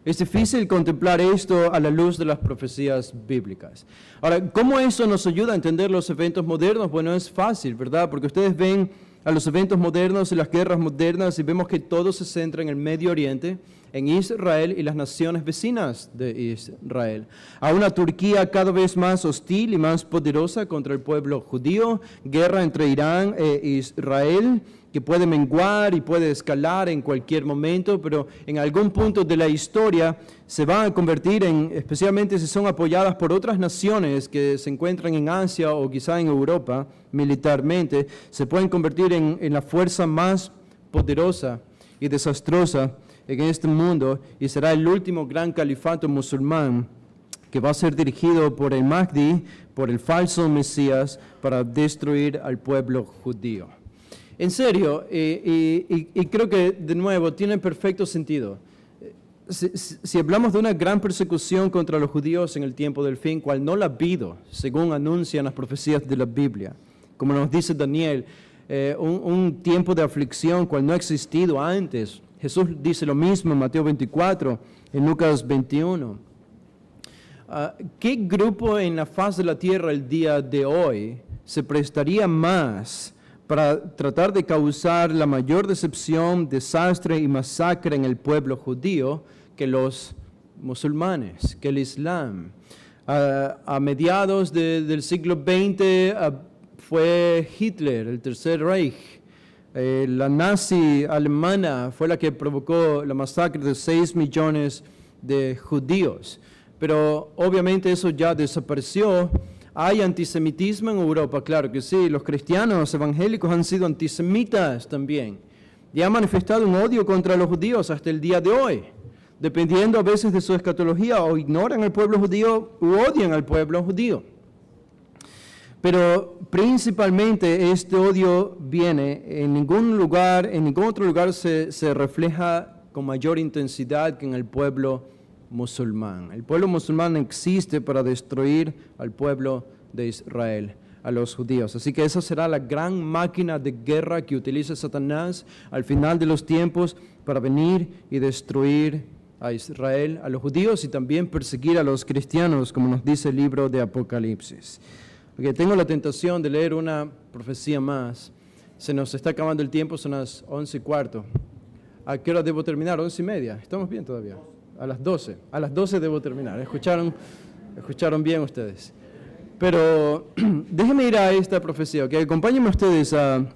S1: Es difícil contemplar esto a la luz de las profecías bíblicas. Ahora, ¿cómo eso nos ayuda a entender los eventos modernos? Bueno, es fácil, ¿verdad? Porque ustedes ven a los eventos modernos y las guerras modernas y vemos que todo se centra en el Medio Oriente, en Israel y las naciones vecinas de Israel. A una Turquía cada vez más hostil y más poderosa contra el pueblo judío, guerra entre Irán e Israel, que puede menguar y puede escalar en cualquier momento, pero en algún punto de la historia se van a convertir en, especialmente si son apoyadas por otras naciones que se encuentran en Asia o quizá en Europa militarmente, se pueden convertir en la fuerza más poderosa y desastrosa en este mundo y será el último gran califato musulmán que va a ser dirigido por el Mahdi, por el falso Mesías, para destruir al pueblo judío. En serio, y creo que de nuevo tiene perfecto sentido. Si hablamos de una gran persecución contra los judíos en el tiempo del fin, cual no la ha habido, según anuncian las profecías de la Biblia, como nos dice Daniel, un tiempo de aflicción cual no ha existido antes. Jesús dice lo mismo en Mateo 24, en Lucas 21. ¿Qué grupo en la faz de la tierra el día de hoy se prestaría más para tratar de causar la mayor decepción, desastre y masacre en el pueblo judío que los musulmanes, que el Islam? A mediados del siglo XX fue Hitler, el Tercer Reich. La nazi alemana fue la que provocó la masacre de 6 millones de judíos. Pero obviamente eso ya desapareció. Hay antisemitismo en Europa, claro que sí. Los cristianos evangélicos han sido antisemitas también. Y han manifestado un odio contra los judíos hasta el día de hoy. Dependiendo a veces de su escatología, o ignoran al pueblo judío u odian al pueblo judío. Pero principalmente este odio viene, en ningún otro lugar se refleja con mayor intensidad que en el pueblo musulmán. El pueblo musulmán existe para destruir al pueblo de Israel, a los judíos. Así que esa será la gran máquina de guerra que utiliza Satanás al final de los tiempos para venir y destruir a Israel, a los judíos y también perseguir a los cristianos, como nos dice el libro de Apocalipsis. Okay, tengo la tentación de leer una profecía más. Se nos está acabando el tiempo, son las 11:15. ¿A qué hora debo terminar? 11:30. ¿Estamos bien todavía? A las 12. A las 12 debo terminar. ¿Escucharon bien ustedes? Pero déjenme ir a esta profecía. Okay, acompáñenme ustedes al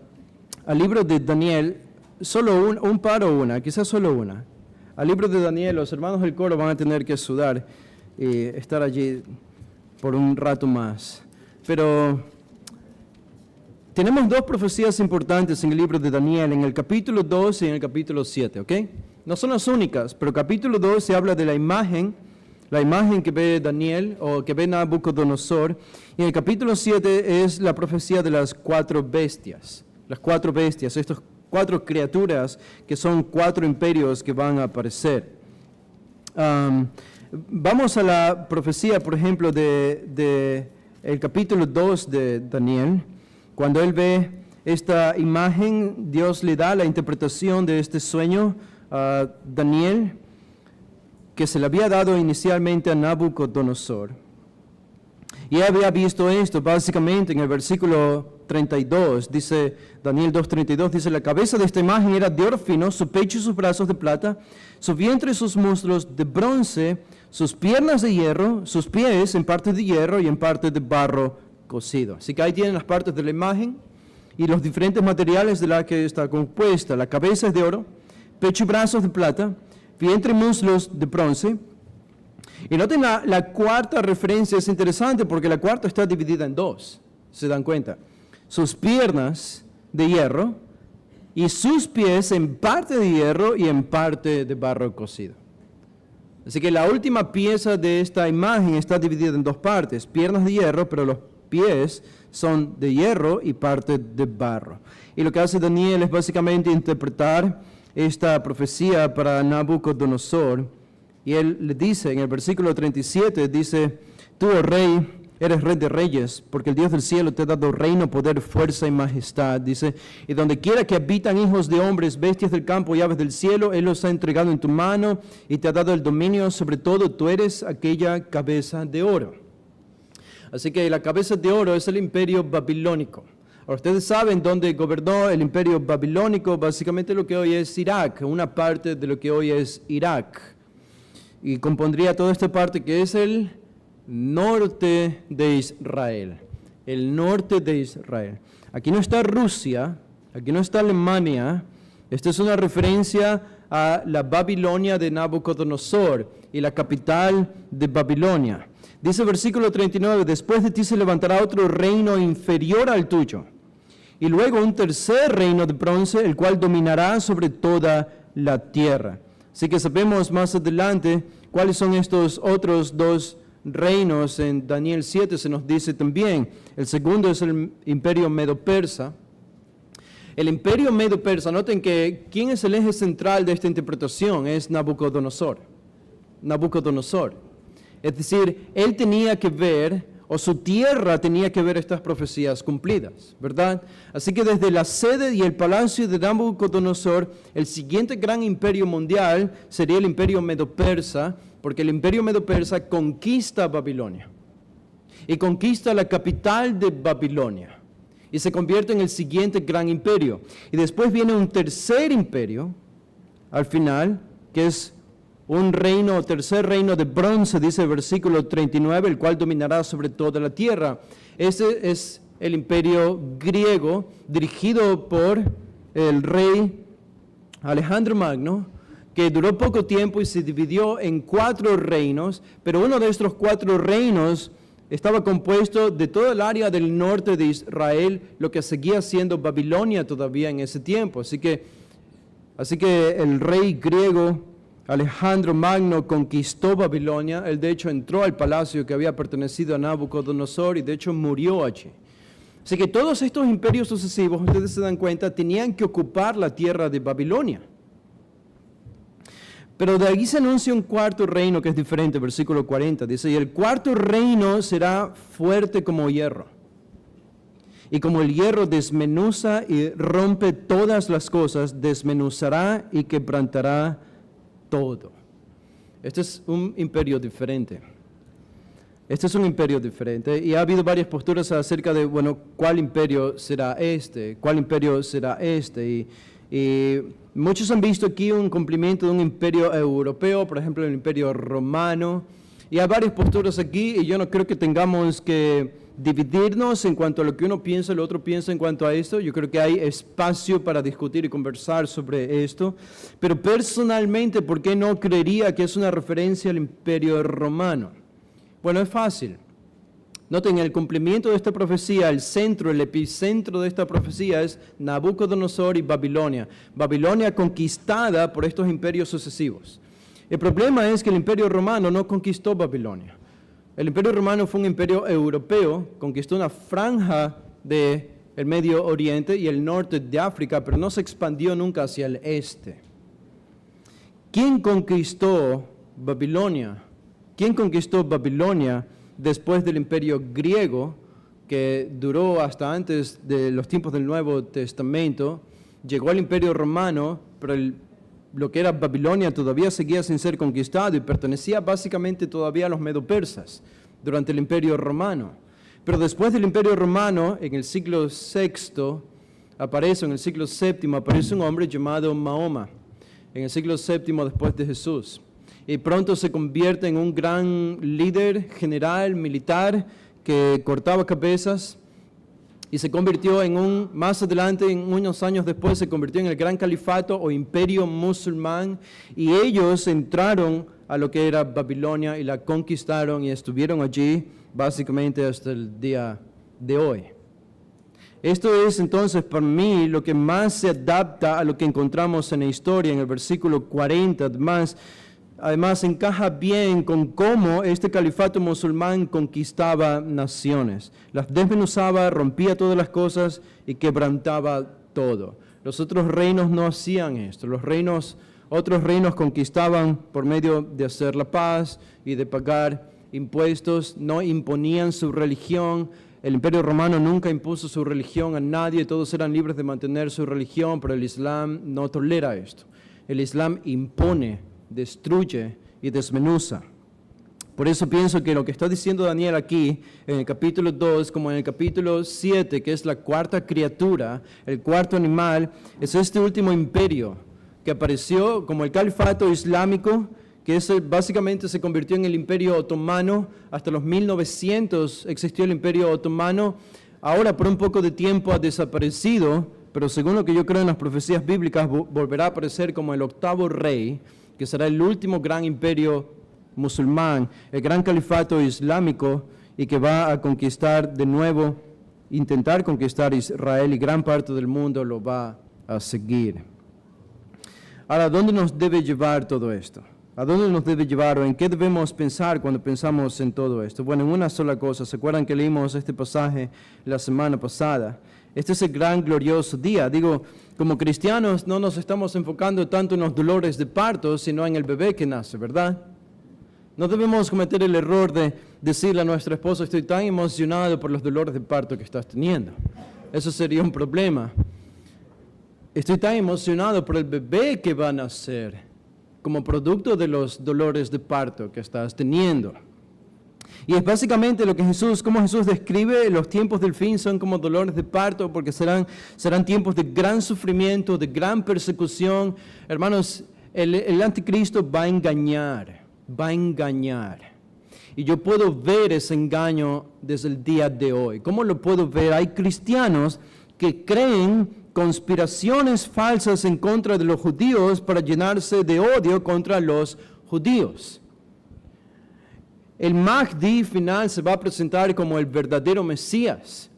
S1: libro de Daniel. Solo un par o una, quizás solo una. Al libro de Daniel, los hermanos del coro van a tener que sudar y estar allí por un rato más. Pero tenemos 2 profecías importantes en el libro de Daniel, en el capítulo 2 y en el capítulo 7, ¿ok? No son las únicas, pero capítulo 2 se habla de la imagen que ve Daniel o que ve Nabucodonosor, y en el capítulo 7 es la profecía de las 4 bestias. Las 4 bestias, estas 4 criaturas que son 4 imperios que van a aparecer. Vamos a la profecía, por ejemplo, de el capítulo 2 de Daniel. Cuando él ve esta imagen, Dios le da la interpretación de este sueño a Daniel, que se le había dado inicialmente a Nabucodonosor. Y él había visto esto básicamente en el versículo 32, dice Daniel 2:32, dice: la cabeza de esta imagen era de oro fino, su pecho y sus brazos de plata, su vientre y sus muslos de bronce, sus piernas de hierro, sus pies en parte de hierro y en parte de barro cocido. Así que ahí tienen las partes de la imagen y los diferentes materiales de la que está compuesta. La cabeza es de oro, pecho y brazos de plata, vientre y muslos de bronce. Y noten la cuarta referencia, es interesante porque la cuarta está dividida en 2, ¿se dan cuenta? Sus piernas de hierro y sus pies en parte de hierro y en parte de barro cocido. Así que la última pieza de esta imagen está dividida en 2 partes, piernas de hierro, pero los pies son de hierro y parte de barro. Y lo que hace Daniel es básicamente interpretar esta profecía para Nabucodonosor. Y él le dice, en el versículo 37, dice: tú, oh rey, eres rey de reyes, porque el Dios del cielo te ha dado reino, poder, fuerza y majestad. Dice: y donde quiera que habitan hijos de hombres, bestias del campo y aves del cielo, Él los ha entregado en tu mano y te ha dado el dominio sobre todo. Tú eres aquella cabeza de oro. Así que la cabeza de oro es el imperio babilónico. Ahora, ustedes saben dónde gobernó el imperio babilónico, básicamente lo que hoy es Irak, una parte de lo que hoy es Irak. Y compondría toda esta parte que es el norte de Israel. El norte de Israel. Aquí no está Rusia, aquí no está Alemania. Esta es una referencia a la Babilonia de Nabucodonosor y la capital de Babilonia. Dice el versículo 39, después de ti se levantará otro reino inferior al tuyo, y luego un tercer reino de bronce, el cual dominará sobre toda la tierra. Así que sabemos más adelante cuáles son estos otros dos reinos. En Daniel 7 se nos dice también. El segundo es el imperio medo-persa. El imperio medo-persa, noten que ¿quién es el eje central de esta interpretación? Es Nabucodonosor. Nabucodonosor. Es decir, él tenía que ver, o su tierra tenía que ver estas profecías cumplidas, ¿verdad? Así que desde la sede y el palacio de Nabucodonosor, el siguiente gran imperio mundial sería el imperio medo-persa, porque el imperio medo-persa conquista Babilonia y conquista la capital de Babilonia y se convierte en el siguiente gran imperio. Y después viene un tercer imperio al final, que es un reino, tercer reino de bronce, dice el versículo 39, el cual dominará sobre toda la tierra. Ese es el imperio griego, dirigido por el rey Alejandro Magno, que duró poco tiempo y se dividió en 4 reinos, pero uno de estos 4 reinos estaba compuesto de todo el área del norte de Israel, lo que seguía siendo Babilonia todavía en ese tiempo. Así que el rey griego Alejandro Magno conquistó Babilonia. Él de hecho entró al palacio que había pertenecido a Nabucodonosor y de hecho murió allí. Así que todos estos imperios sucesivos, ustedes se dan cuenta, tenían que ocupar la tierra de Babilonia. Pero de ahí se anuncia un cuarto reino que es diferente, versículo 40. Dice, y el cuarto reino será fuerte como hierro. Y como el hierro desmenuza y rompe todas las cosas, desmenuzará y quebrantará todo. Este es un imperio diferente. Este es un imperio diferente. Y ha habido varias posturas acerca de, bueno, ¿cuál imperio será este? ¿Cuál imperio será este? Y muchos han visto aquí un cumplimiento de un imperio europeo, por ejemplo, el imperio romano. Y hay varias posturas aquí y yo no creo que tengamos que dividirnos en cuanto a lo que uno piensa, el otro piensa en cuanto a esto. Yo creo que hay espacio para discutir y conversar sobre esto. Pero personalmente, ¿por qué no creería que es una referencia al imperio romano? Bueno, es fácil. Noten, el cumplimiento de esta profecía, el centro, el epicentro de esta profecía es Nabucodonosor y Babilonia. Babilonia conquistada por estos imperios sucesivos. El problema es que el imperio romano no conquistó Babilonia. El imperio romano fue un imperio europeo, conquistó una franja del Medio Oriente y el norte de África, pero no se expandió nunca hacia el este. ¿Quién conquistó Babilonia? ¿Quién conquistó Babilonia después del imperio griego, que duró hasta antes de los tiempos del Nuevo Testamento? Llegó al imperio romano, pero lo que era Babilonia todavía seguía sin ser conquistado y pertenecía básicamente todavía a los medo-persas durante el imperio romano. Pero después del imperio romano, en el siglo VI, en el siglo VII, aparece un hombre llamado Mahoma, en el siglo VII después de Jesús. Y pronto se convierte en un gran líder general, militar, que cortaba cabezas y se convirtió más adelante, en unos años después, se convirtió en el gran califato o imperio musulmán, y ellos entraron a lo que era Babilonia y la conquistaron y estuvieron allí básicamente hasta el día de hoy. Esto es entonces para mí lo que más se adapta a lo que encontramos en la historia, en el versículo 40, Además, encaja bien con cómo este califato musulmán conquistaba naciones. Las desmenuzaba, rompía todas las cosas y quebrantaba todo. Los otros reinos no hacían esto. Otros reinos conquistaban por medio de hacer la paz y de pagar impuestos, no imponían su religión. El imperio romano nunca impuso su religión a nadie, todos eran libres de mantener su religión, pero el Islam no tolera esto. El Islam impone, destruye y desmenuza. Por eso pienso que lo que está diciendo Daniel aquí, en el capítulo 2, como en el capítulo 7, que es la cuarta criatura, el cuarto animal, es este último imperio que apareció como el califato islámico, que básicamente se convirtió en el imperio otomano. Hasta los 1900 existió el imperio otomano. Ahora por un poco de tiempo ha desaparecido, pero según lo que yo creo en las profecías bíblicas, volverá a aparecer como el octavo rey, que será el último gran imperio musulmán, el gran califato islámico, y que va a conquistar de nuevo, intentar conquistar Israel, y gran parte del mundo lo va a seguir. Ahora, ¿a dónde nos debe llevar todo esto? ¿A dónde nos debe llevar o en qué debemos pensar cuando pensamos en todo esto? Bueno, en una sola cosa. ¿Se acuerdan que leímos este pasaje la semana pasada? Este es el gran glorioso día. Digo, como cristianos no nos estamos enfocando tanto en los dolores de parto, sino en el bebé que nace, ¿verdad? No debemos cometer el error de decirle a nuestra esposa, estoy tan emocionado por los dolores de parto que estás teniendo. Eso sería un problema. Estoy tan emocionado por el bebé que va a nacer, como producto de los dolores de parto que estás teniendo. Y es básicamente lo que como Jesús describe los tiempos del fin son como dolores de parto, porque serán tiempos de gran sufrimiento, de gran persecución. Hermanos, el anticristo va a engañar. Y yo puedo ver ese engaño desde el día de hoy. ¿Cómo lo puedo ver? Hay cristianos que creen conspiraciones falsas en contra de los judíos para llenarse de odio contra los judíos. El Mahdi final se va a presentar como el verdadero Mesías.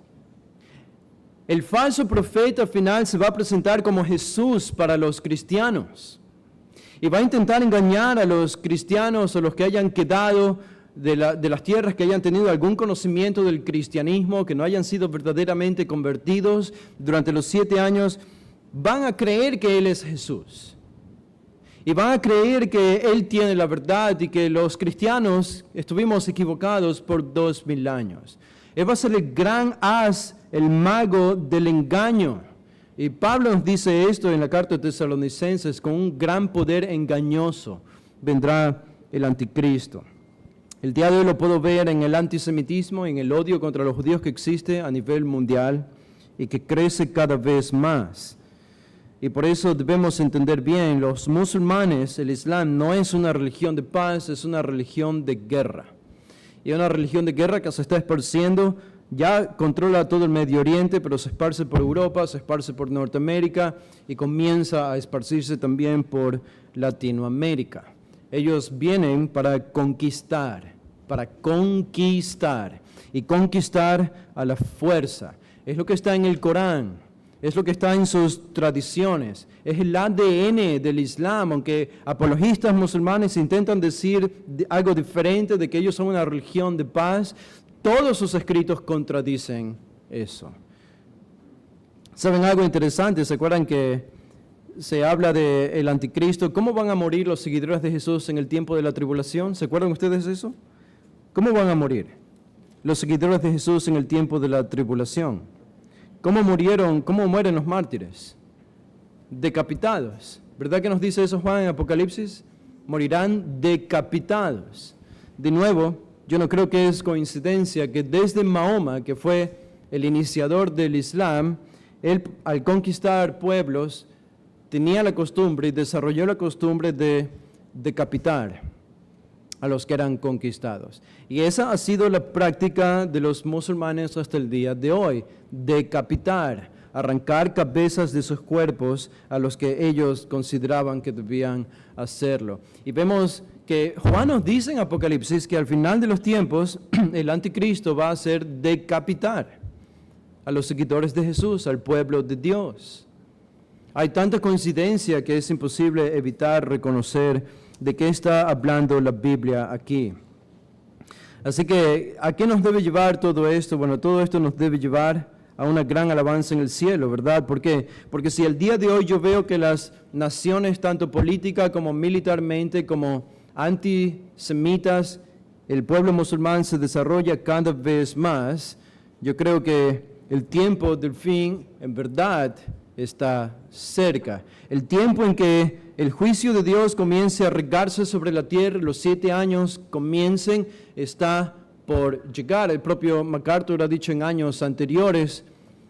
S1: El falso profeta final se va a presentar como Jesús para los cristianos. Y va a intentar engañar a los cristianos o los que hayan quedado de las tierras, que hayan tenido algún conocimiento del cristianismo, que no hayan sido verdaderamente convertidos durante los 7 años, van a creer que Él es Jesús. Y van a creer que Él tiene la verdad y que los cristianos estuvimos equivocados por 2000 años. Él va a ser el gran as, el mago del engaño. Y Pablo nos dice esto en la carta de Tesalonicenses, con un gran poder engañoso vendrá el anticristo. El día de hoy lo puedo ver en el antisemitismo, en el odio contra los judíos que existe a nivel mundial y que crece cada vez más. Y por eso debemos entender bien, los musulmanes, el Islam no es una religión de paz, es una religión de guerra. Y una religión de guerra que se está esparciendo, ya controla todo el Medio Oriente, pero se esparce por Europa, se esparce por Norteamérica y comienza a esparcirse también por Latinoamérica. Ellos vienen para conquistar y conquistar a la fuerza. Es lo que está en el Corán, es lo que está en sus tradiciones, es el ADN del Islam, aunque apologistas musulmanes intentan decir algo diferente, de que ellos son una religión de paz, todos sus escritos contradicen eso. ¿Saben algo interesante? ¿Se acuerdan que se habla del anticristo? ¿Cómo van a morir los seguidores de Jesús en el tiempo de la tribulación? ¿Se acuerdan ustedes de eso? ¿Cómo van a morir los seguidores de Jesús en el tiempo de la tribulación? ¿Cómo mueren los mártires? Decapitados. ¿Verdad que nos dice eso Juan en Apocalipsis? Morirán decapitados. De nuevo, yo no creo que es coincidencia que desde Mahoma, que fue el iniciador del Islam, él al conquistar pueblos tenía la costumbre y desarrolló la costumbre de decapitar a los que eran conquistados. Y esa ha sido la práctica de los musulmanes hasta el día de hoy, decapitar, arrancar cabezas de sus cuerpos a los que ellos consideraban que debían hacerlo. Y vemos que Juan nos dice en Apocalipsis que al final de los tiempos el anticristo va a hacer decapitar a los seguidores de Jesús, al pueblo de Dios. Hay tanta coincidencia que es imposible evitar reconocer de qué está hablando la Biblia aquí. Así que, ¿a qué nos debe llevar todo esto? Bueno, todo esto nos debe llevar a una gran alabanza en el cielo, ¿verdad? ¿Por qué? Porque si el día de hoy yo veo que las naciones, tanto política como militarmente, como antisemitas, el pueblo musulmán se desarrolla cada vez más, yo creo que el tiempo del fin, en verdad, está cerca. El tiempo en que el juicio de Dios comience a regarse sobre la tierra, los 7 años comiencen, está por llegar. El propio MacArthur ha dicho en años anteriores,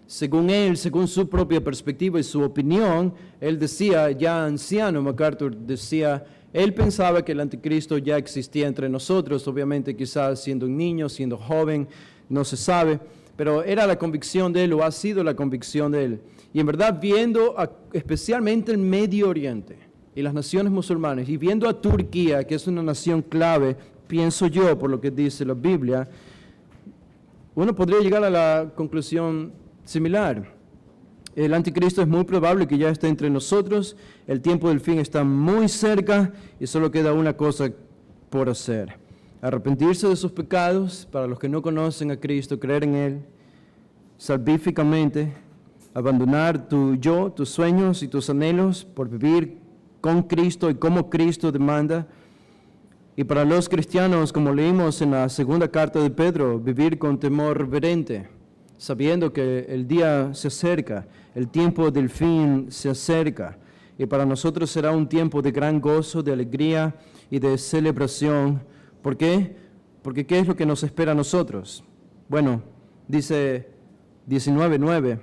S1: según él, según su propia perspectiva y su opinión, él decía, ya anciano, MacArthur decía, él pensaba que el anticristo ya existía entre nosotros, obviamente quizás siendo un niño, siendo joven, no se sabe, pero era la convicción de él, o ha sido la convicción de él. Y en verdad viendo especialmente el Medio Oriente y las naciones musulmanas, y viendo a Turquía, que es una nación clave, pienso yo, por lo que dice la Biblia, uno podría llegar a la conclusión similar. El anticristo es muy probable que ya esté entre nosotros, el tiempo del fin está muy cerca y solo queda una cosa por hacer: arrepentirse de sus pecados, para los que no conocen a Cristo, creer en Él salvíficamente, abandonar tu yo, tus sueños y tus anhelos por vivir con Cristo y como Cristo demanda. Y para los cristianos, como leímos en la segunda carta de Pedro, vivir con temor reverente, sabiendo que el día se acerca, el tiempo del fin se acerca. Y para nosotros será un tiempo de gran gozo, de alegría y de celebración. ¿Por qué? Porque ¿qué es lo que nos espera a nosotros? Bueno, dice 19:9.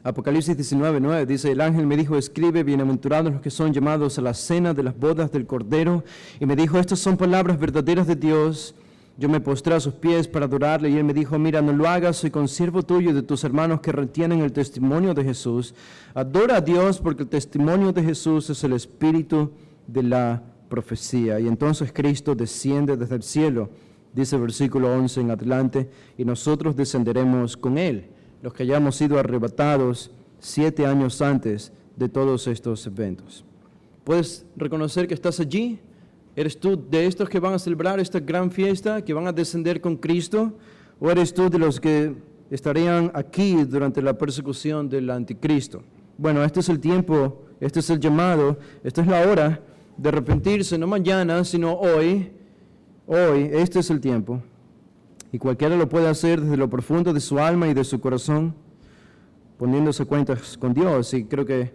S1: Apocalipsis 19:9 dice: el ángel me dijo, escribe, bienaventurados los que son llamados a la cena de las bodas del Cordero. Y me dijo, estas son palabras verdaderas de Dios. Yo me postré a sus pies para adorarle, y él me dijo, mira, no lo hagas, soy consiervo tuyo y de tus hermanos que retienen el testimonio de Jesús. Adora a Dios, porque el testimonio de Jesús es el espíritu de la profecía. Y entonces Cristo desciende desde el cielo, dice el versículo 11 en adelante, y nosotros descenderemos con él, los que hayamos sido arrebatados 7 años antes de todos estos eventos. ¿Puedes reconocer que estás allí? ¿Eres tú de estos que van a celebrar esta gran fiesta, que van a descender con Cristo? ¿O eres tú de los que estarían aquí durante la persecución del anticristo? Bueno, este es el tiempo, este es el llamado, esta es la hora de arrepentirse, no mañana, sino hoy. Hoy, este es el tiempo. Y cualquiera lo puede hacer desde lo profundo de su alma y de su corazón, poniéndose cuentas con Dios. Y creo que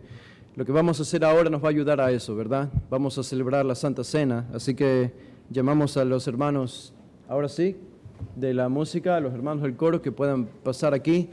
S1: lo que vamos a hacer ahora nos va a ayudar a eso, ¿verdad? Vamos a celebrar la Santa Cena, así que llamamos a los hermanos, ahora sí, de la música, a los hermanos del coro que puedan pasar aquí.